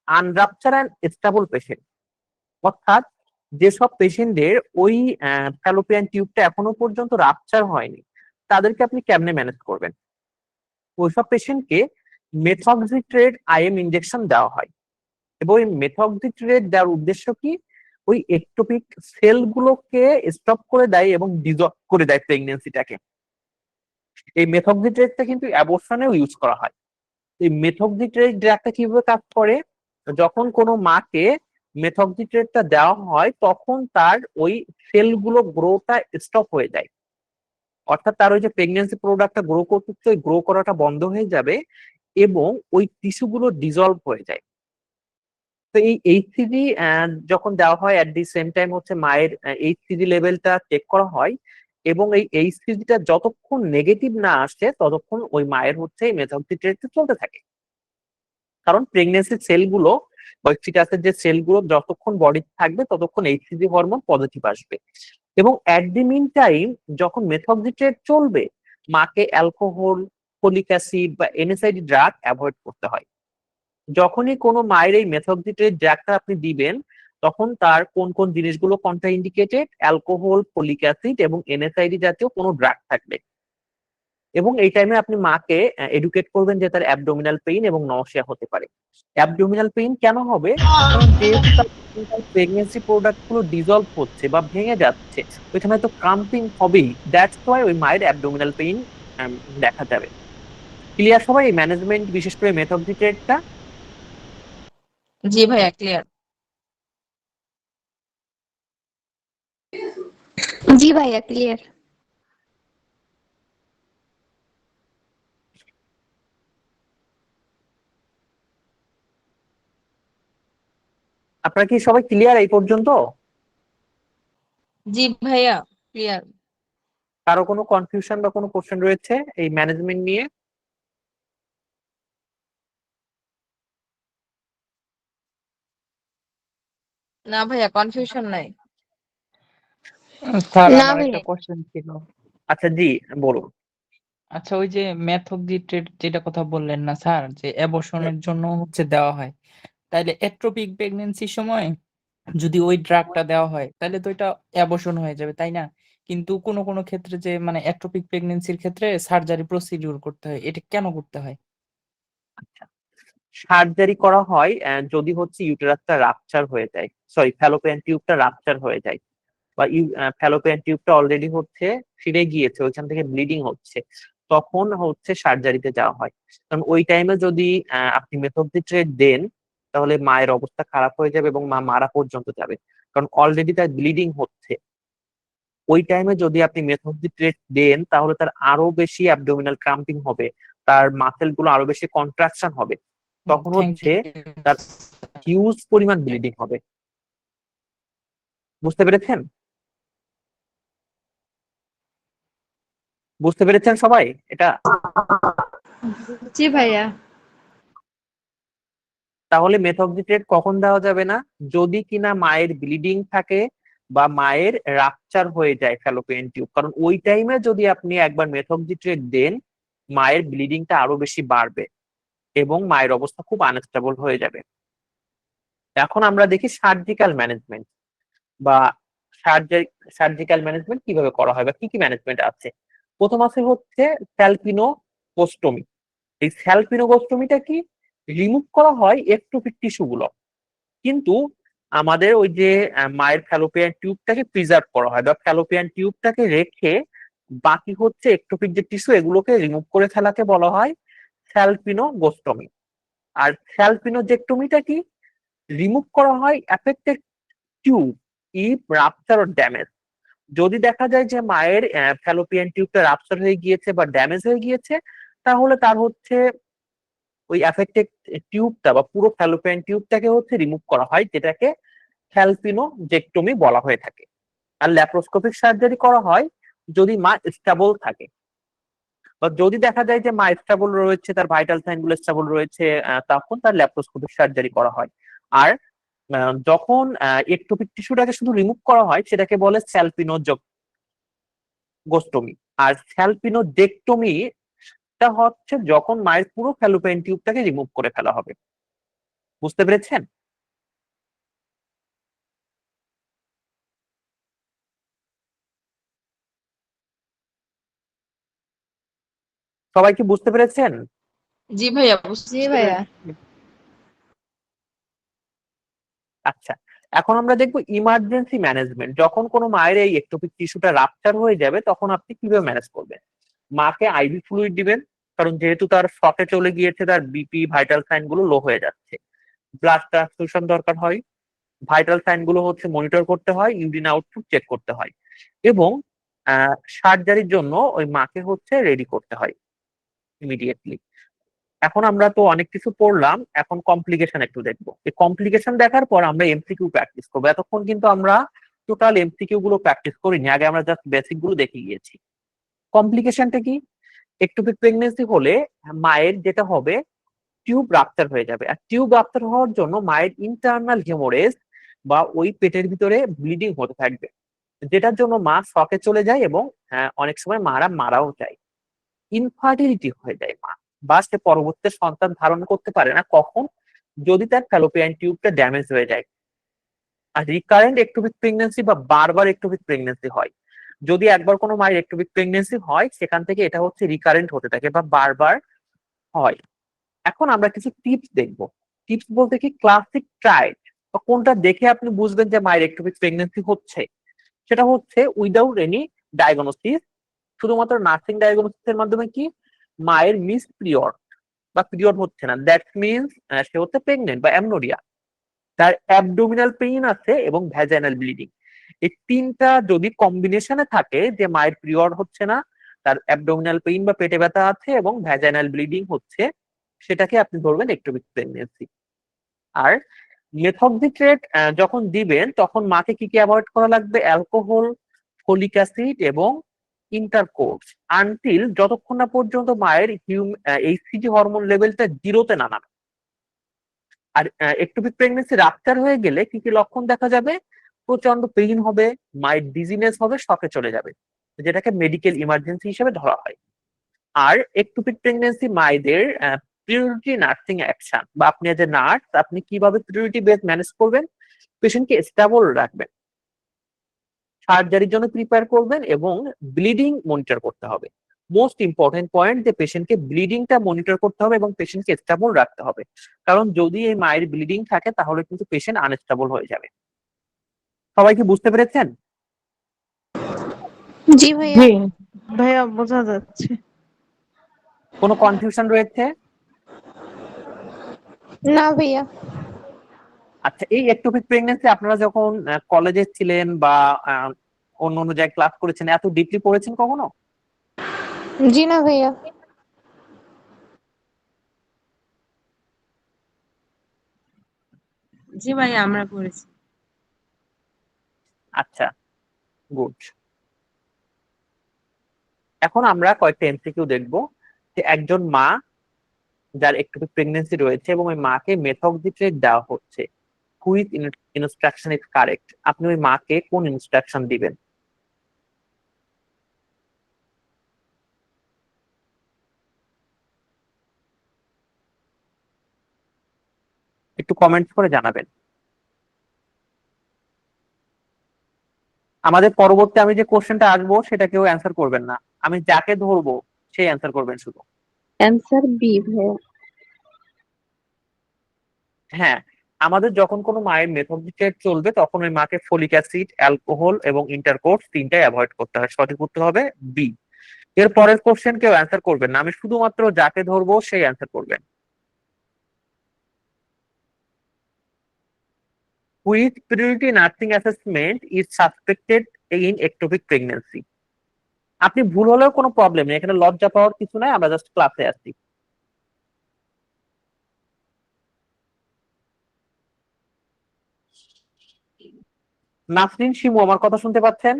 আনরাপচার অ্যান্ড স্টেবল পেশেন্ট, অর্থাৎ যেসব পেশেন্টদের ওই ফ্যালোপিয়ান টিউবটা এখনো পর্যন্ত রাপচার হয়নি তাদেরকে আপনি কেমনে ম্যানেজ করবেন। ওইসব পেশেন্টকে মেথক্সিট্রেট আইএম ইনজেকশন দেওয়া হয়, এবং এই মেথক্সিট্রেট দেওয়ার উদ্দেশ্য কি, ওই একটোপিক সেল গুলোকে স্টপ করে দেয় এবং ডিজলভ করে দেয় প্রেগনেন্সিটাকে। এই মেথক্সিট্রেটটা কিন্তু অ্যাবর্শনেও ইউজ করা হয়। এই মেথক্সিট্রেট ড্রাগটা কিভাবে কাজ করে, যখন কোনো মাকে মেথক্সিট্রেটটা দেওয়া হয় তখন তার ওই সেলগুলো গ্রোটা স্টপ হয়ে যায়, অর্থাৎ তার ওই যে প্রেগনেন্সি প্রোডাক্টটা গ্রো করতে ওই গ্রো করাটা বন্ধ হয়ে যাবে এবং ওই টিস্যুগুলো ডিজলভ হয়ে যায়। তো এই এইচসিজি যখন দেওয়া হয় অ্যাট দি সেম টাইম হচ্ছে মায়ের এইচসিজি লেভেলটা চেক করা হয়, এবং এই এইচসিজিটা যতক্ষণ নেগেটিভ না আসে ততক্ষণ ওই মায়ের হচ্ছে এই মেথক্সিট্রেটটা চলতে থাকে। কারণ প্রেগনেন্সির সেলগুলো বা ফিটাসের যে সেলগুলো যতক্ষণ বডি থাকবে ততক্ষণ এইচসিজি হরমোন পজিটিভ আসবে। এবং অ্যাট দি মিন টাইম যখন মেথক্সিট্রেট চলবে, মাকে অ্যালকোহল, ফলিক অ্যাসিড বা এনএসআইডি ড্রাগ অ্যাভয়েড করতে হয়। যখনই কোনো মায়ের এই মেথক্সিট্রেট ড্রাগটা আপনি দিবেন তখন তার কোন কোন জিনিসগুলো কন্ট্রাইন্ডিকেটেড, অ্যালকোহল, ফলিক অ্যাসিড এবং এনএসআইডি জাতীয় কোনো ড্রাগ থাকবে। এবং এই টাইমে আপনি মাকে এডুকেট করবেন যে তার অ্যাবডোমিনাল পেইন এবং নওশিয়া হতে পারে। অ্যাবডোমিনাল পেইন কেন হবে, কারণ যেহেতু তার প্রেগনেন্সি প্রোডাক্ট গুলো ডিজলভ হচ্ছে বা ভেঙে যাচ্ছে, ওইখানে তো ক্রাম্পিং হবেই। দ্যাটস ওয়াই ওই মায়ের অ্যাবডোমিনাল পেইন দেখা যাবে। ক্লিয়ার সবাই এই ম্যানেজমেন্ট, বিশেষ করে মেথক্সিট্রেটটা? জি ভাইয়া ক্লিয়ার। জি ভাইয়া ক্লিয়ার। আপনারা কি সবাই ক্লিয়ার এই পর্যন্ত? জি ভাইয়া ক্লিয়ার। কারো কোনো কনফিউশন বা কোনো কোশ্চেন রয়েছে এই ম্যানেজমেন্ট নিয়ে? না ভাইয়া কনফিউশন নাই। স্যার না আমার একটা ভাইয়া। কোশ্চেন ছিল। আচ্ছা জি, বলুন। আচ্ছা, ওই যে মেথোকজিট্রেট যেটা কথা বললেন না স্যার, যে অ্যাবর্শনের জন্য হচ্ছে দেওয়া হয়, তাইলে এক্টোপিক প্রেগন্যান্সির সময় যদি ওই ড্রাগটা দেওয়া হয় তাহলে তো এটা অ্যাবর্শন হয়ে যাবে, তাই না? কিন্তু কোনো কোনো ক্ষেত্রে যে মানে এক্টোপিক প্রেগন্যান্সির ক্ষেত্রে সার্জারি প্রসিডিউর করতে হয়, এটা কেন করতে হয়? সার্জারি করা হয় যদি হচ্ছে ইউটেরাসটা রাপচার হয়ে যায়, সরি ফ্যালোপিয়ান টিউবটা রাপচার হয়ে যায়, বা ফ্যালোপিয়ান টিউবটা অলরেডি হচ্ছে ছিঁড়ে গিয়েছে, ওইখান থেকে ব্লিডিং হচ্ছে, তখন হচ্ছে সার্জারিতে যাওয়া হয়। কারণ ওই টাইমে যদি আপনি মেথোকজিট্রেট দেন তাহলে মায়ের অবস্থা খারাপ হয়ে যাবে এবং মা মারা পর্যন্ত যাবে, কারণ অলরেডি তার ব্লিডিং হচ্ছে। ওই টাইমে যদি আপনি মেথোকজিট্রেট দেন তাহলে তার আরো বেশি অ্যাবডোমিনাল ক্রাম্পিং হবে, তার মাসেল গুলো আরো বেশি কন্ট্রাকশন হবে, তখন থ্যাংক হচ্ছে ইউ। তার হিউজ পরিমাণ ব্লিডিং হবে। বুঝতে পেরেছেন? বুঝতে পেরেছেন সবাই এটা? জি ভাইয়া। তাহলে মেথক্সিট্রেট কখন দেওয়া যাবে না, যদি কিনা মায়ের ব্লিডিং থাকে বা মায়ের রাপচার হয়ে যায় ফ্যালোপিয়ান টিউব। কারণ ওই টাইমে যদি আপনি একবার মেথক্সিট্রেট দেন, মায়ের ব্লিডিংটা আরো বেশি বাড়বে এবং মায়ের অবস্থা খুব আনস্টেবল হয়ে যাবে। এখন আমরা দেখি সার্জিক্যাল ম্যানেজমেন্ট বা সার্জিক্যাল ম্যানেজমেন্ট কিভাবে করা হয় বা কি কি ম্যানেজমেন্ট আছে। প্রথম আছে হচ্ছে স্যালপিনোগোস্টমি। এই স্যালপিনোগোস্টমিটা কি, রিমুভ করা হয় একটোপিক টিস্যু গুলো, কিন্তু আমাদের ওই যে মায়ের ফ্যালোপিয়ান টিউবটাকে প্রিজার্ভ করা হয় বা ফ্যালোপিয়ান টিউবটাকে রেখে বাকি হচ্ছে একটোপিক যে টিস্যু এগুলোকে রিমুভ করে ফেলাকে বলা হয় স্যালপিনোগোস্টমি। আর স্যালপিনোজেক্টমিটা কি, রিমুভ করা হয় affected tube if rupture or damage. যদি দেখা যায় যে মায়ের ফ্যালোপিয়ান টিউবটা রাপচার হয়ে গিয়েছে বা ড্যামেজ হয়ে গিয়েছে, তাহলে তার হচ্ছে ওই অ্যাফেক্টেড টিউবটা বা পুরো ফ্যালোপিয়ান টিউবটাকে হচ্ছে রিমুভ করা হয়, যেটাকে স্যালপিনোজেক্টমি বলা হয়ে থাকে। আর ল্যাপ্রোস্কোপিক সার্জারি করা হয় যদি মা স্টেবল থাকে বা যদি দেখা যায় যে মা স্টেবল রয়েছে, তার ভাইটাল সাইন গুলো স্টেবল রয়েছে, তখন তার ল্যাপ্রোস্কোপিক সার্জারি করা হয়। আর যখন একটোপিক টিস্যুটাকে শুধু রিমুভ করা হয় সেটাকে বলে স্যালপিনোগোস্টমি। আর স্যালপিনোজেক্টমি টা হচ্ছে যখন মায়ের পুরো ফ্যালোপিয়ান টিউবটাকে রিমুভ করে ফেলা হবে। বুঝতে পেরেছেন? সবাই কি বুঝতে পেরেছেন? জি ভাইয়া জি বুঝতে ভাইয়া। পেরেছি। আচ্ছা, এখন আমরা দেখবো ইমার্জেন্সি ম্যানেজমেন্ট। যখন কোনো মায়ের এই একটোপিক টিস্যুটা রাপচার হয়ে যাবে তখন আপনি কিভাবে ম্যানেজ করবেন। মাকে আইভি ফ্লুইড দিবেন, কারণ যেহেতু তার শকে চলে গিয়েছে, তার বিপি ভাইটাল সাইন গুলো লো হয়ে যাচ্ছে। ব্লাড ট্রান্সফিউশন দরকার হয়, ভাইটাল সাইন গুলো হচ্ছে মনিটর করতে হয়, ইউরিন আউটপুট চেক করতে হয় এবং সার্জারির জন্য ওই মাকে হচ্ছে রেডি করতে হয় ইমিডিয়েটলি। এখন আমরা তো অনেক কিছু পড়লাম, এখন কমপ্লিকেশন একটু দেখবো। এই কমপ্লিকেশন দেখার পর আমরা এমসিকিউ প্র্যাকটিস করবো। এতক্ষণ কিন্তু আমরা টোটাল এমসিকিউ গুলো প্র্যাকটিস করিনি, আগে আমরা জাস্ট বেসিক গুলো দেখে গিয়েছি। কমপ্লিকেশনটা কি, একটোপিক প্রেগনেন্সি হলে মায়ের যেটা হবে, টিউব রাপচার হয়ে যাবে। আর টিউব রাপচার হওয়ার জন্য মায়ের ইন্টারনাল হেমোরেজ বা ওই পেটের ভিতরে ব্লিডিং হতে থাকবে, যেটার জন্য মা শকে চলে যায় এবং অনেক সময় মারা মারাও যায়। ইনফার্টিলিটি হয়ে যায় মা, বা সে পরবর্তী সন্তান ধারণ করতে পারে না। কখন, যদি তার ফ্যালোপিয়ান টিউবটা ড্যামেজ হয়ে যায়। আর রিকারেন্ট একটোপিক প্রেগনেন্সি বা বারবার একটোপিক প্রেগনেন্সি হয়, যদি একবার কোনো মায়ের একটোপিক প্রেগনেন্সি হয় সেখান থেকে এটা হচ্ছে রিকারেন্ট হতে থাকে বা বারবার হয়। এখন আমরা কিছু টিপস দেখবো। টিপস বলতে কি, ক্লাসিক ট্রাইড বা কোনটা দেখে আপনি বুঝবেন যে মায়ের একটোপিক প্রেগনেন্সি হচ্ছে, সেটা হচ্ছে উইদাউট এনি ডায়াগনোসিস, শুধুমাত্র নার্সিং ডায়াগনোসিস এর মাধ্যমে কি মায়ের মিস পিরিয়ড বা পিরিয়ড হচ্ছে না, দ্যাট মিনস সে হচ্ছে প্রেগনেন্ট বা অ্যামনোরিয়া। তার অ্যাবডোমিনাল পেইন আছে এবং ভ্যাজাইনাল ব্লিডিং। এই তিনটা যদি কম্বিনেশনে থাকে, যে মায়ের পিরিয়ড হচ্ছে না, তার অ্যাবডোমিনাল পেইন বা পেটে ব্যথা আছে এবং ভ্যাজাইনাল ব্লিডিং হচ্ছে, সেটাকে আপনি ধরবেন একটোপিক প্রেগনেন্সি। আর মেথক্সিট্রেট যখন দিবেন তখন মাকে কি কি অ্যাভয়েড করা লাগবে, অ্যালকোহল, ফলিক অ্যাসিড এবং ইন্টারকোর্স, আনটিল যতক্ষণ না পর্যন্ত মায়ের এইচসিজি হরমোন লেভেলটা জিরোতে না নামে। আর একটোপিক প্রেগনেন্সি রাপচার হয়ে গেলে কি কি লক্ষণ দেখা যাবে, প্রচন্ড পেইন হবে, মায়ের ডিজিনেস হবে, শকে চলে যাবে, যেটাকে মেডিকেল ইমার্জেন্সি হিসেবে ধরা হয়। আর একটোপিক প্রেগনেন্সি মায়েদের প্রিয়োরিটি নার্সিং অ্যাকশন, বা আপনি এজ এ নার্স আপনি কিভাবে প্রিয়োরিটি বেস ম্যানেজ করবেন, পেশেন্টকে স্টেবল রাখবেন, সার্জারির জন্য প্রিপেয়ার করবেন এবং ব্লিডিং মনিটর করতে হবে। মোস্ট ইম্পর্টেন্ট পয়েন্ট, যে পেশেন্টকে ব্লিডিংটা মনিটর করতে হবে এবং পেশেন্টকে স্টেবল রাখতে হবে, কারণ যদি এই মায়ের ব্লিডিং থাকে তাহলে কিন্তু পেশেন্ট আনস্টেবল হয়ে যাবে। সবাই কি বুঝতে পেরেছেন? জি ভাইয়া। জি ভাইয়া বোঝা যাচ্ছে। কোনো কনফিউশন রয়েছে? না ভাইয়া। আচ্ছা, এই একটোপিক প্রেগনেন্সি আপনারা যখন কলেজে ছিলেন বা অন্য অন্য জায়গায় ক্লাস করেছেন, এত ডিপলি পড়েছেন কখনো? জি না ভাইয়া। জি ভাইয়া আমরা করেছি। আচ্ছা, গুড। এখন আমরা কয়েকটা এমসিকিউ দেখবো, যে একজন মা যার একটোপিক প্রেগনেন্সি রয়েছে এবং ওই মাকে মেথক্সিট্রেট দেওয়া হচ্ছে, হুইচ ইনস্ট্রাকশন ইজ কারেক্ট, আপনি ওই মাকে কোন ইনস্ট্রাকশন দিবেন? একটু কমেন্ট করে জানাবেন। আমাদের পরবর্তী আমি যে কোশ্চেনটা আসবো সেটা কেউ অ্যান্সার করবেন না, আমি যাকে ধরবো সেই অ্যান্সার করবেন শুধু। অ্যান্সার বি ভাইয়া। হ্যাঁ, আমাদের যখন কোনো মায়ের মেথোডিস্ট্রেট চলবে তখন ওই মাকে ফলিক অ্যাসিড, অ্যালকোহল এবং ইন্টারকোর্স তিনটাই অ্যাভয়েড করতে হয়। সঠিক উত্তর হবে বি। এর পরের কোশ্চেন কেউ অ্যান্সার করবেন না, আমি শুধুমাত্র যাকে ধরবো সেই অ্যান্সার করবেন। Which priority nursing assessment is suspected in ectopic pregnancy? আপনি ভুল হলেও কোনো প্রবলেম নেই, এখানে লজ্জা পাওয়ার কিছু নাই, আমরা জাস্ট ক্লাসে আসছি। নাসরিন শিমু আমার কথা শুনতে পাচ্ছেন?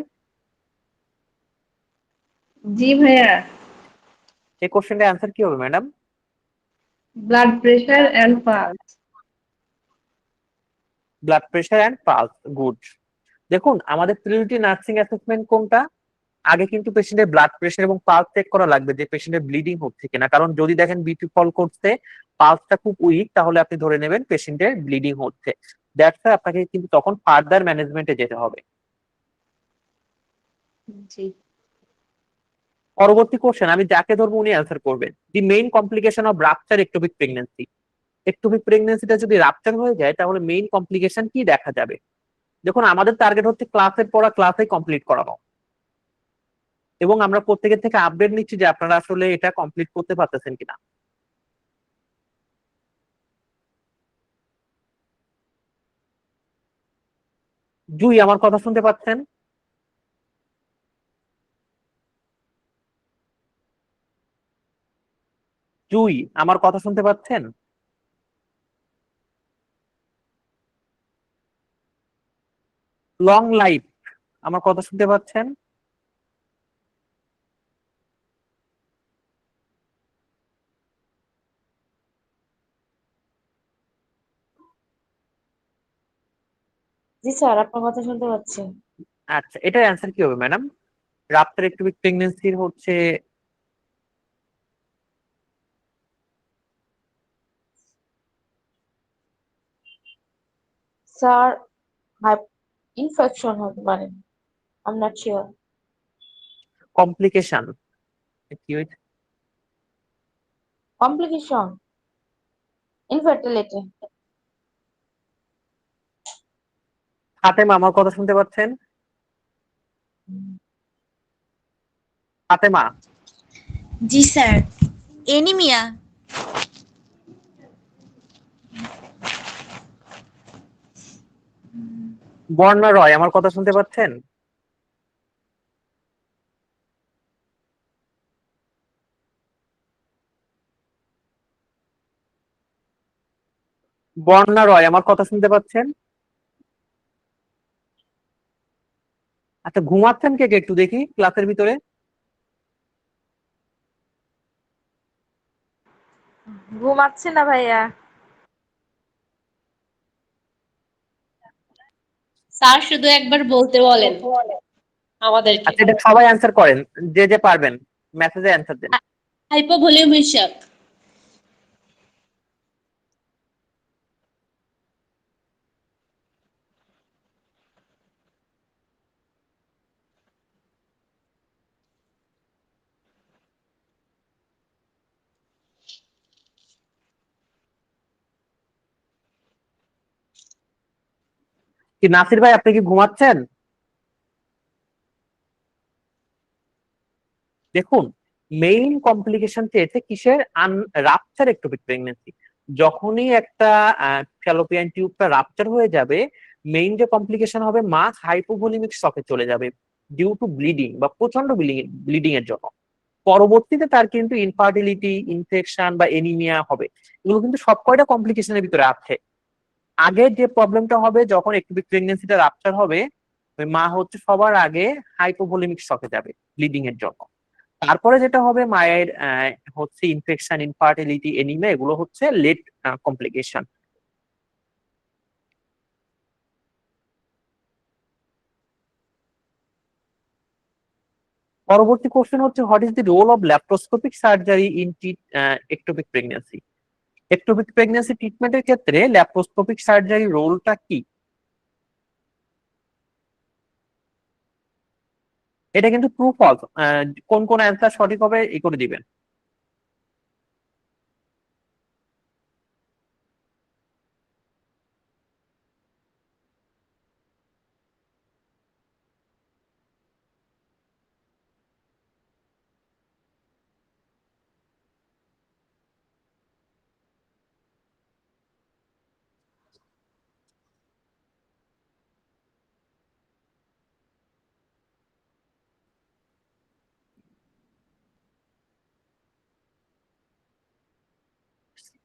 জি ভাইয়া, এই কোশ্চেনটা অ্যান্সার কি হবে madam? Blood pressure and pulse. Blood pressure and pulse, good. দেখুন আমাদের প্রিওরিটি নার্সিং অ্যাসেসমেন্ট কোনটা? আগে কিন্তু পেশেন্টের ব্লাড প্রেশার এবং পালস চেক করা লাগবে যে পেশেন্টের ব্লিডিং হচ্ছে কিনা, কারণ যদি দেখেন বিপি ফল করছে, পালসটা খুব উইক, তাহলে আপনি ধরে নেবেন পেশেন্টের ব্লিডিং হচ্ছে। দ্যাটস আপনাকে কিন্তু তখন ফার্দার ম্যানেজমেন্টে যেতে হবে। জি। পরবর্তী কোশ্চেন আমি যাকে ধরবো উনি অ্যান্সার করবেন। The main complication of rupture ectopic pregnancy. Ectopic প্রেগন্যান্সিটা যদি রাপচার হয়ে যায় তাহলে মেইন কমপ্লিকেশন কি দেখা যাবে? দেখুন আমাদের টার্গেট হচ্ছে ক্লাসের পড়া ক্লাসে কমপ্লিট করানো, এবং আমরা প্রত্যেকের থেকে আপডেট নিচ্ছি যে আপনারা আসলে এটা কমপ্লিট করতে পারতেছেন কিনা। জুই আমার কথা শুনতে পাচ্ছেন? জুই আমার কথা শুনতে পাচ্ছেন? লং লাইফ আমার কথা শুনতে পাচ্ছেন? জি স্যার, আপনার কথা শুনতে পাচ্ছি। আচ্ছা, এটার অ্যান্সার কি হবে ম্যাডাম? রাপ্টার এক্টোপিক প্রেগন্যান্সির হচ্ছে স্যার, ইনফেকশন হতে পারে, I am not sure. Complication. কি হয়েছে? Complication, infertility. ফাতেমা আমার কথা শুনতে পাচ্ছেন? ফাতেমা, জি স্যার, এনিমিয়া। বর্ণা রয় আমার কথা শুনতে পাচ্ছেন? বর্ণা রয় আমার কথা শুনতে পাচ্ছেন? আচ্ছা, ঘুমাচ্ছেন কে কে একটু দেখি ক্লাসের ভিতরে। ঘুমাচ্ছে না ভাইয়া। স্যার শুধু একবার বলতে বলেন আমাদেরকে। আচ্ছা, এটা সবাই অ্যান্সার করেন, যে যে পারবেন মেসেজে অ্যান্সার দেন। হাইপোভলিউমিক শক। কি নাসির ভাই আপনি কি ঘুমাচ্ছেন? দেখুন, মেইন কমপ্লিকেশন চেয়েছে কিসের? Rupture ectopic pregnancy. যখনই একটা ফ্যালোপিয়ান টিউবটা রাপচার হয়ে যাবে, মেইন যে কমপ্লিকেশন হবে মা হাইপোভলিমিক শকে চলে যাবে ডিউ টু ব্লিডিং বা প্রচন্ড ব্লিডিং এর জন্য। পরবর্তীতে তার কিন্তু ইনফার্টিলিটি, ইনফেকশন বা এনিমিয়া হবে। এগুলো কিন্তু সব কয়টা কমপ্লিকেশনের ভিতরে আছে। আগে যে প্রবলেমটা হবে যখন এক্টোপিক প্রেগন্যান্সিটা রাপচার হবে, ওই মা হচ্ছে সবার আগে হাইপোভলিমিক শকে যাবে ব্লিডিং এর জন্য। তারপরে যেটা হবে মায়ের হচ্ছে ইনফেকশন, ইনফার্টিলিটি, এনিমিয়া, এগুলো হচ্ছে লেট কমপ্লিকেশন। পরবর্তী কোশ্চেন হচ্ছে what is the role of laparoscopic surgery in ectopic pregnancy? Ectopic pregnancy ট্রিটমেন্টের ক্ষেত্রে ল্যাপ্রোস্কোপিক সার্জারি রোলটা কি? এটা কিন্তু ট্রু ফলস, কোন কোন অ্যান্সার সঠিক হবে এই করে দিবেন।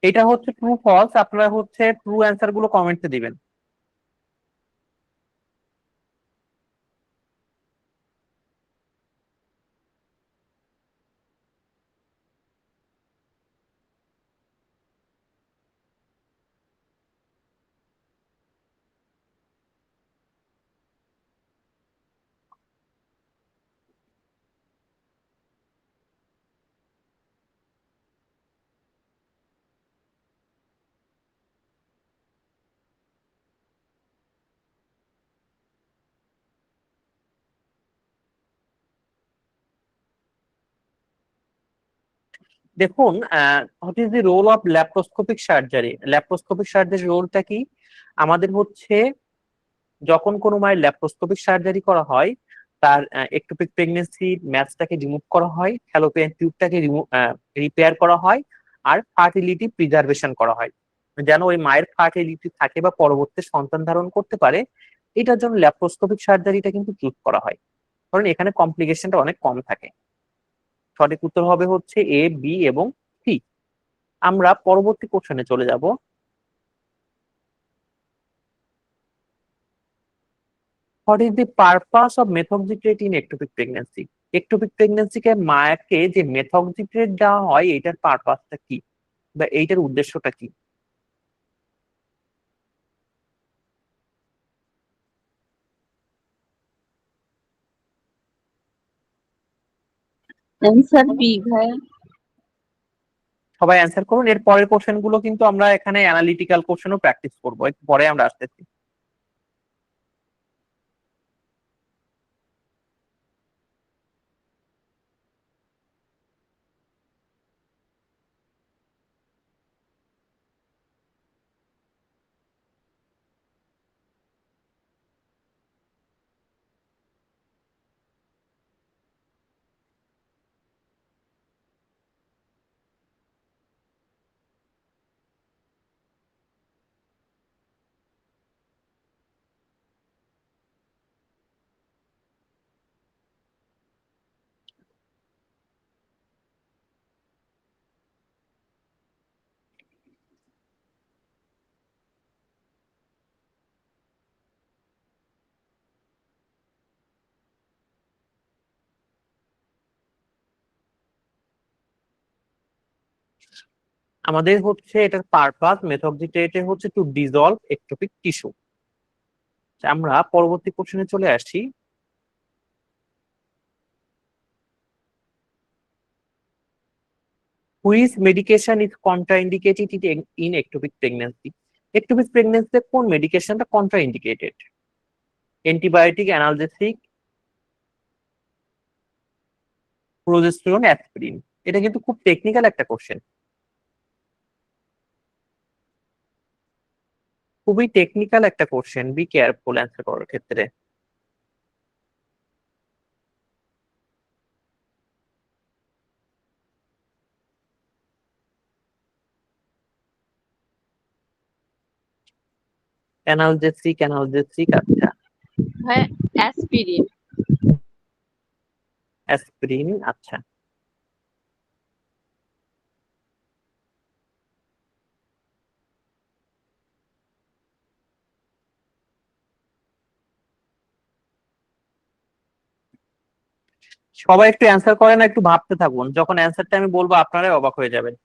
এটা হচ্ছে ট্রু ফলস, আপনারা হচ্ছে ট্রু অ্যান্সার গুলো কমেন্টে দিবেন। দেখুন, what is the role of laparoscopic surgery? Laparoscopic surgery রোলটা কি? আমাদের হচ্ছে যখন কোনো মায়ের ল্যাপ্রোস্কোপিক সার্জারি করা হয়, তার একটোপিক প্রেগনেন্সি ম্যাচটাকে রিমুভ করা হয়, ফ্যালোপিয়ান টিউবটাকে রিপেয়ার করা হয়, আর ফার্টিলিটি প্রিজার্ভেশন করা হয়, যেন ওই মায়ের ফার্টিলিটি থাকে বা পরবর্তী সন্তান ধারণ করতে পারে। এটার জন্য ল্যাপ্রোস্কোপিক সার্জারিটা কিন্তু চুজ করা হয়, কারণ এখানে কমপ্লিকেশনটা অনেক কম থাকে। সঠিক উত্তর হবে হচ্ছে এ, বি এবং সি। আমরা পরবর্তী কোশ্চেনে চলে যাব। What is the purpose of methotrexate in ectopic pregnancy? Ectopic প্রেগন্যান্সিকে মায়াকে যে মেথক্সিট্রেট দেওয়া হয়, এটার পারপাসটা কি বা এইটার উদ্দেশ্যটা কি? অ্যান্সার বি ভাইয়া। সবাই অ্যান্সার করুন। এর পরের কোশ্চেন গুলো কিন্তু আমরা এখানে অ্যানালিটিক্যাল কোশ্চেনও প্র্যাকটিস করবো, একটু পরে আমরা আসতেছি। আমাদের হচ্ছে এটার পারপাস মেথক্সিট্রেটের হচ্ছে টু ডিজলভ একটোপিক টিস্যু। আমরা পরবর্তী কোশ্চেনে চলে আসছি। Which medication is contraindicated in ectopic pregnancy? Ectopic প্রেগন্যান্সিতে কোন মেডিকেশনটা contraindicated? Antibiotic, analgesic, progesterone, aspirin. এটা কিন্তু খুব টেকনিক্যাল একটা কোশ্চেন, খুবই টেকনিক্যাল একটা কোশ্চেন, বি কেয়ারফুল অ্যান্সার করার ক্ষেত্রে। অ্যানালজেসিক, অ্যানালজেসিক, আচ্ছা। ভাইয়া অ্যাসপিরিন। অ্যাসপিরিন, আচ্ছা। সবাই একটু অ্যান্সার করেন, একটু ভাবতে থাকুন, যখন অ্যান্সারটা আমি বলবো আপনারাই অবাক হয়ে যাবেন।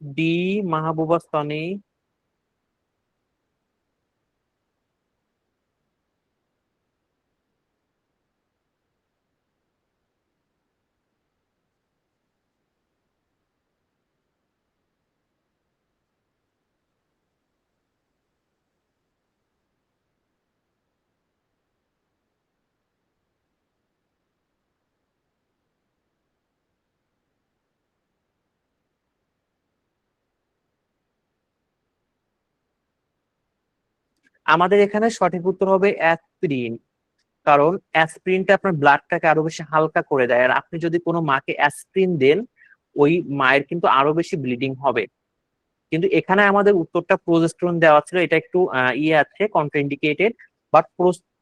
ডি, মাহবুবা সনি, আমাদের এখানে সঠিক উত্তর হবে অ্যাসপিরিন। কারণ অ্যাসপিরিনটা আপনার ব্লাডটাকে আরো বেশি হালকা করে দেয়, আর আপনি যদি কোনো মাকে অ্যাসপিরিন দেন ওই মায়ের কিন্তু আরো বেশি ব্লিডিং হবে। কিন্তু এখানে আমাদের উত্তরটা প্রোজেস্টেরন দেওয়া ছিল, এটা একটু ইয়ে আছে কন্ট্রাইন্ডিকেটেড, বাট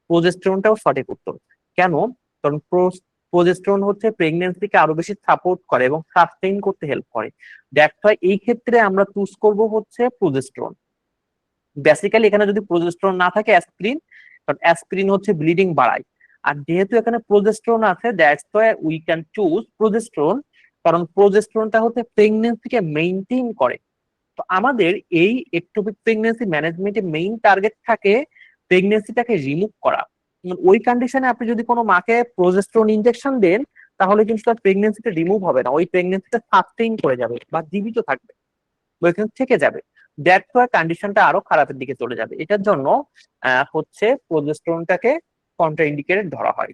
প্রোজেস্টেরনটাও সঠিক উত্তর। কেন? কারণ প্রোজেস্টেরন হচ্ছে প্রেগন্যান্সিকে আরো বেশি সাপোর্ট করে এবং সাস্টেইন করতে হেল্প করে। দ্যাটস ওয়াই এই ক্ষেত্রে আমরা চুজ করব হচ্ছে প্রোজেস্টেরন। বেসিক্যালি এখানে যদি প্রোজেস্টেরন না থাকে অ্যাসপিরিন, কারণ অ্যাসপিরিন হচ্ছে ব্লিডিং বাড়ায়। আর যেহেতু এখানে প্রোজেস্টেরন আছে that's why we can choose progesterone, কারণ প্রোজেস্টেরনটা হচ্ছে প্রেগন্যান্সিকে মেইনটেইন করে। তো আমাদের এই একটোপিক প্রেগন্যান্সি ম্যানেজমেন্টের মেইন টার্গেট থাকে প্রেগন্যান্সিটাকে রিমুভ করা। ওই কন্ডিশনে আপনি যদি কোনো মাকে প্রোজেস্টেরন ইনজেকশন দেন তাহলে কিন্তু তার প্রেগন্যান্সিটা রিমুভ হবে না, ওই প্রেগন্যান্সিটা সাস্টেইন করে যাবে বা জীবিত থাকবে, ওইখানে থেকে যাবে। দ্যাটস ওয়াই কন্ডিশনটা আরো খারাপের দিকে চলে যাবে। এটার জন্য হচ্ছে প্রোজেস্টেরনটাকে কন্ট্রাইন্ডিকেটেড ধরা হয়।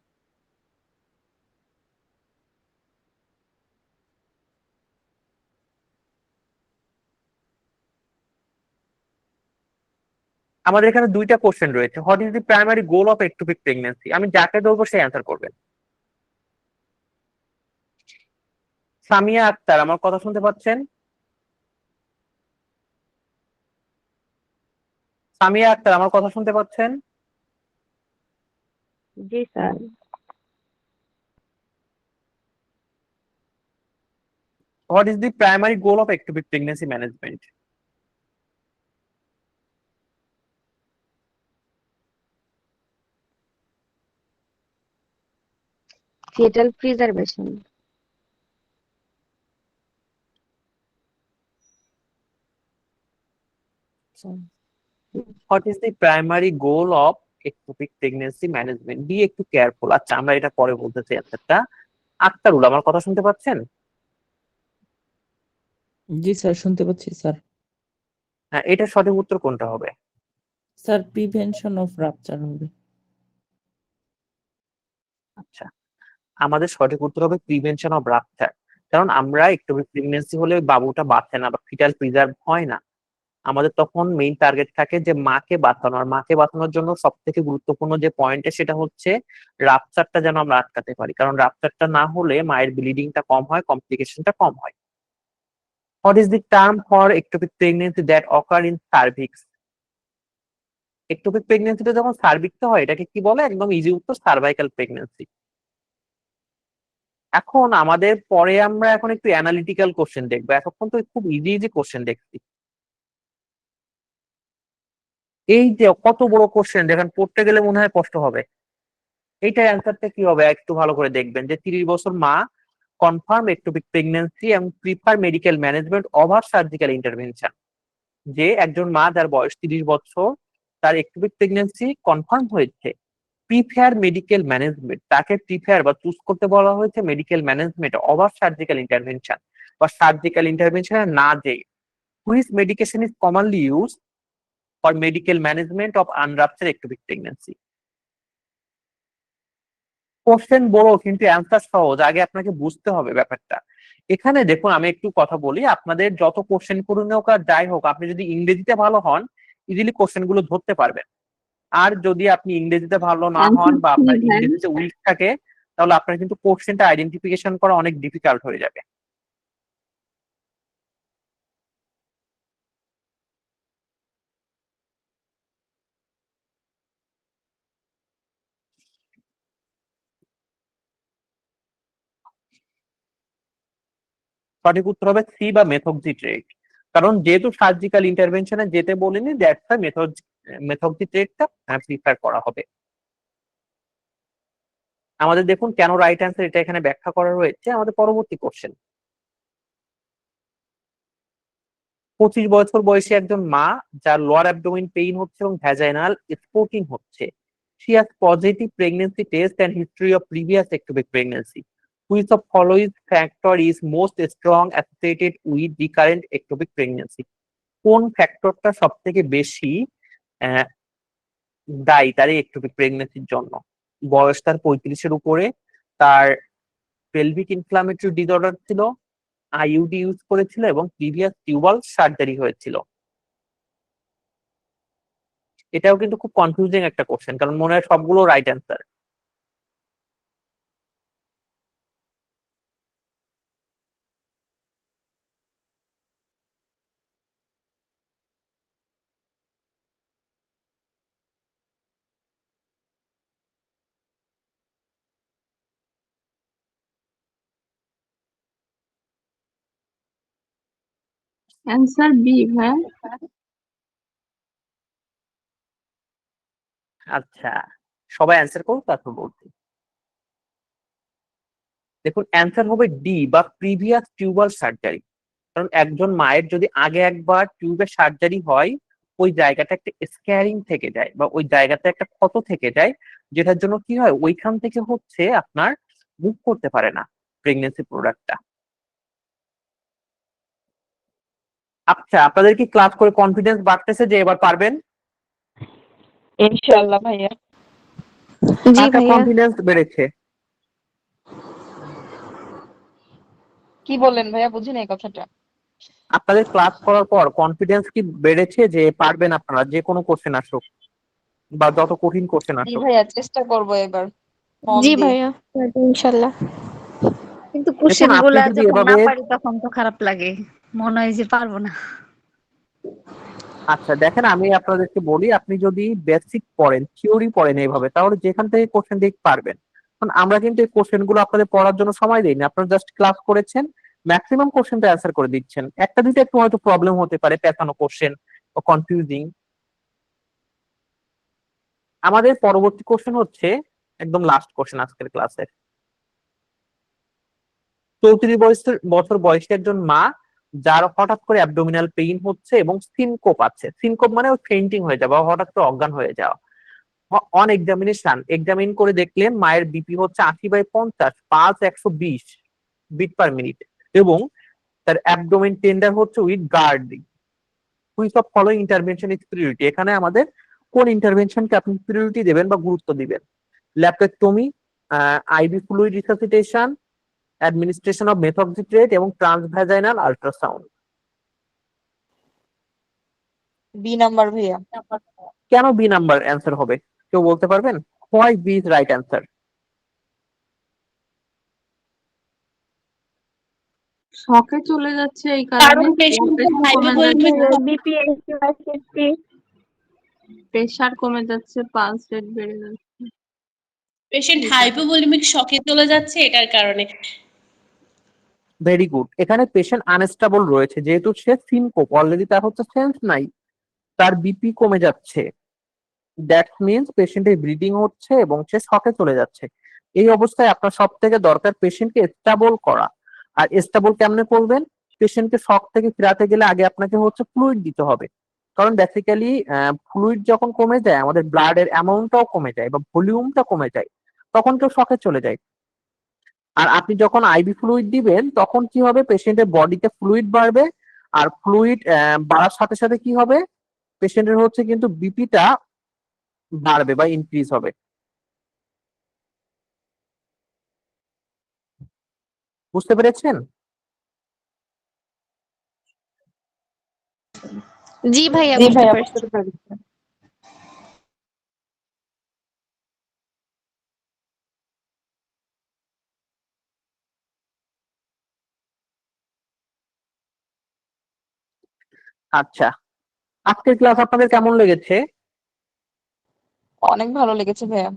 আমাদের এখানে দুইটা কোশ্চেন রয়েছে। What is the primary goal of ectopic pregnancy? আমি যাকে ধরবো সে অ্যান্সার করবেন। সামিয়া আক্তার আমার কথা শুনতে পাচ্ছেন? সামিয়া আক্তার আমার কথা শুনতে পাচ্ছেন? জি sir. What is the primary goal of ectopic pregnancy management? Fetal preservation. What is the primary goal of ectopic pregnancy management? Be একটু কেয়ারফুল। আচ্ছা আমরা এটা পরে বলতেছি অ্যান্সারটা। আক্তারুল আমার কথা শুনতে পাচ্ছেন? জি স্যার, শুনতে পাচ্ছি স্যার। হ্যাঁ, এটা সঠিক উত্তর কোনটা হবে? স্যার, প্রিভেনশন অফ রাপচার হবে। আচ্ছা, আমাদের সঠিক উত্তর হবে প্রিভেনশন অফ রাপচার। কারণ আমরা একটোপিক প্রেগন্যান্সি হলে বাবুটা বাঁচে না বা ফিটাল প্রিজার্ভ হয় না। আমাদের তখন মেইন টার্গেট থাকে যে মাকে বাঁচানো, আর মাকে বাঁচানোর জন্য সব থেকে গুরুত্বপূর্ণ যে পয়েন্টে সেটা হচ্ছে রাপচারটা যেন আমরা আটকাতে পারি, কারণ রাপচারটা না হলে মায়ের ব্লিডিংটা কম হয়, কমপ্লিকেশনটা কম হয়। What is the term for ectopic pregnancy that occur in cervix? Ectopic প্রেগন্যান্সিটা যখন সার্ভিক্সে হয় এটাকে কি বলে? একদম ইজি উত্তর, সার্ভাইকাল প্রেগন্যান্সি। এখন আমাদের পরে আমরা এখন একটু অ্যানালিটিক্যাল কোশ্চেন দেখবো, এতক্ষণ তো খুব ইজি ইজি কোশ্চেন দেখছি। এই যে কত বড় কোশ্চেন দেখেন, পড়তে গেলে মনে হয় কষ্ট হবে। এইটার অ্যান্সারটা কি হবে একটু ভালো করে দেখবেন, যে 30 বছর মা কনফার্ম একটোপিক প্রেগন্যান্সি এবং prefer medical management over surgical intervention. যে একজন মা যার বয়স 30 বছর, তার একটোপিক প্রেগন্যান্সি কনফার্ম হয়েছে, প্রিফেয়ার মেডিকেল ম্যানেজমেন্ট, তাকে প্রিফেয়ার বা চুজ করতে বলা হয়েছে medical management over surgical intervention, বা সার্জিক্যাল ইন্টারভেনশন না যে which medication is commonly use for medical management of unruptured ectopic pregnancy. Question বড় কিন্তু অ্যান্সার সহজ, আগে আপনাকে বুঝতে হবে ব্যাপারটা। এখানে দেখুন আমি একটু কথা বলি, আপনাদের যত কোশ্চেন করুন হোক আর যাই হোক, আপনি যদি ইংরেজিতে ভালো হন ইজিলি কোশ্চেন গুলো ধরতে পারবেন। আর যদি আপনি ইংরেজিতে ভালো না হন বা আপনার ইংরেজিতে উইক থাকে তাহলে আপনার কিন্তু কোশ্চেনটা আইডেন্টিফিকেশন করা অনেক ডিফিকাল্ট হয়ে যাবে। সঠিক উত্তর হবে সি বা মেথোক্সিট্রেট। কারণ যেহেতু সার্জিক্যাল ইন্টারভেনশনে যেতে বলিনি দ্যাটস ওয়াই মেথোক্সিট্রেটটা প্রিফার করা হবে। আমাদের দেখুন কেন রাইট অ্যান্সার এটা এখানে ব্যাখ্যা করা রয়েছে। আমাদের পরবর্তী কোশ্চেন, 25 বছর বয়সী একজন মা যার লোয়ার অ্যাবডোমেন পেইন হচ্ছে এবং ভ্যাজাইনাল স্পোর্টিং হচ্ছে, she has positive pregnancy test and history of previous ectopic pregnancy. Which of following factor is most strong associated with the current ectopic pregnancy? কোন ফ্যাক্টরটা সব থেকে বেশি আহ, দায়ী তার এই ectopic প্রেগনেন্সির জন্য? বয়স তার 35-এর উপরে, তার পেলভিক ইনফ্লামেটরি ডিসঅর্ডার ছিল, আইইউডি ইউজ করেছিল এবং প্রিভিয়াস টিউবাল সার্জারি হয়েছিল। এটাও কিন্তু খুব কনফিউজিং একটা কোশ্চেন, কারণ মনে হয় সবগুলো রাইট অ্যান্সার। অ্যান্সার বি ভাইয়া। আচ্ছা, সবাই অ্যান্সার করুন, তারপর বলছি। দেখুন, অ্যান্সার হবে ডি বা প্রিভিয়াস টিউবাল সার্জারি। কারণ একজন মায়ের যদি আগে একবার টিউবের সার্জারি হয়, ওই জায়গাটা একটা স্ক্যারিং থেকে যায় বা ওই জায়গাতে একটা ক্ষত থেকে যায়, যেটার জন্য কি হয়, ওইখান থেকে হচ্ছে আপনার মুভ করতে পারে না প্রেগনেন্সি প্রোডাক্টটা। আচ্ছা, আপনাদের কি ক্লাস করে কনফিডেন্স বাড়তেছে যে এবার পারবেন? ইনশাআল্লাহ ভাইয়া। জি কার ভাইয়া। কনফিডেন্স বেড়েছে? কি বললেন ভাইয়া, বুঝি নাই কথাটা। আপনাদের ক্লাস করার পর কনফিডেন্স কি বেড়েছে যে পারবেন আপনারা, যে কোনো কোশ্চেন আসুক বা যত কঠিন কোশ্চেন জি আসুক? ভাইয়া, চেষ্টা করব এবার মন জি দিয়ে। ভাইয়া, ইনশাল্লাহ। কিন্তু দেখুন, কোশ্চেন আপনি গুলা যদি যখন এভাবে, না পারি তখন তো খারাপ লাগে, মনে হয় যে পারবো না। আচ্ছা দেখেন, আমি আপনাদেরকে বলি, আপনি যদি বেসিক পড়েন, থিওরি পড়েন এইভাবে, তাহলে যেখান থেকে কোশ্চেন দিক পারবেন। কারণ আমরা কিন্তু এই কোশ্চেন গুলো আপনাদের পড়ার জন্য সময় দিইনি, আপনারা জাস্ট ক্লাস করেছেন, ম্যাক্সিমাম কোশ্চেনটা অ্যান্সার করে দিচ্ছেন। একটা দুইটা একটু হয়তো প্রবলেম হতে পারে, পেছানো কোশ্চেন বা কনফিউজিং। আমাদের পরবর্তী কোশ্চেন হচ্ছে একদম লাস্ট কোশ্চেন আজকের ক্লাসের। 34 বছর বয়সী একজন মা, যার হঠাৎ করে অ্যাবডোমিনাল পেইন হচ্ছে এবং সিনকোপ আছে। সিনকোপ মানে ফেইন্টিং হয়ে যাওয়া, হঠাৎ করে অজ্ঞান হয়ে যাওয়া। অন এক্সামিন করে দেখলেন মায়ের বিপি হচ্ছে 80/50, পালস 120 বিট পার মিনিট, এবং তার অ্যাবডোমেন টেন্ডার হচ্ছে with guarding. Which of following intervention is priority? এখানে আমাদের কোন ইন্টারভেনশনকে আপনি প্রিয়োরিটি দেবেন বা গুরুত্ব দিবেন? Laparotomy, IV fluid resuscitation, administration of methotrexate এবং ট্রান্সভ্যাজাইনাল আল্ট্রাসাউন্ড। বি নাম্বার ভাইয়া। কেন বি নাম্বার অ্যান্সার হবে, কেউ বলতে পারবেন? Why B is right answer? শখে চলে যাচ্ছে এই কারণ কারণে, পেশেন্টের কমে যাচ্ছে, হাইপোভলিমিক প্রেশার কমে যাচ্ছে, পালস রেট বেড়ে যাচ্ছে। পেশেন্ট হাইপোভলিমিক শকে চলে যাচ্ছে এটার কারণে। Very good. এখানে পেশেন্ট আনস্টেবল রয়েছে, যেহেতু সে সিনকোপ, অলরেডি তার হচ্ছে সেন্স নাই, তার বিপি কমে যাচ্ছে, দ্যাট মিনস পেশেন্টের ব্লিডিং হচ্ছে এবং সে শকে চলে যাচ্ছে। এই অবস্থায় আপনার সব থেকে দরকার পেশেন্টকে স্টেবল করা। আর স্টেবল কেমনে করবেন? পেশেন্টকে শক থেকে ফেরাতে গেলে আগে আপনাকে হচ্ছে ফ্লুইড দিতে হবে। কারণ বেসিক্যালি ফ্লুইড যখন কমে যায়, আমাদের ব্লাডের অ্যামাউন্টটাও কমে যায় বা ভলিউমটা কমে যায়, তখন কেউ শকে চলে যায়। আর আপনি যখন আইভি ফ্লুইড দিবেন, তখন কি হবে, পেশেন্টের বডিতে ফ্লুইড বাড়বে। আর ফ্লুইড বাড়ার সাথে সাথে কি হবে, পেশেন্টের হচ্ছে কিন্তু বিপিটা বাড়বে বা ইনক্রিজ হবে। বুঝতে পেরেছেন? জি ভাইয়া, জি বুঝতে ভাইয়া, পারছি। বুঝতে পেরেছি। আচ্ছা, আজকের ক্লাস আপনাদের কেমন লেগেছে? অনেক ভালো লেগেছে ভাইয়া।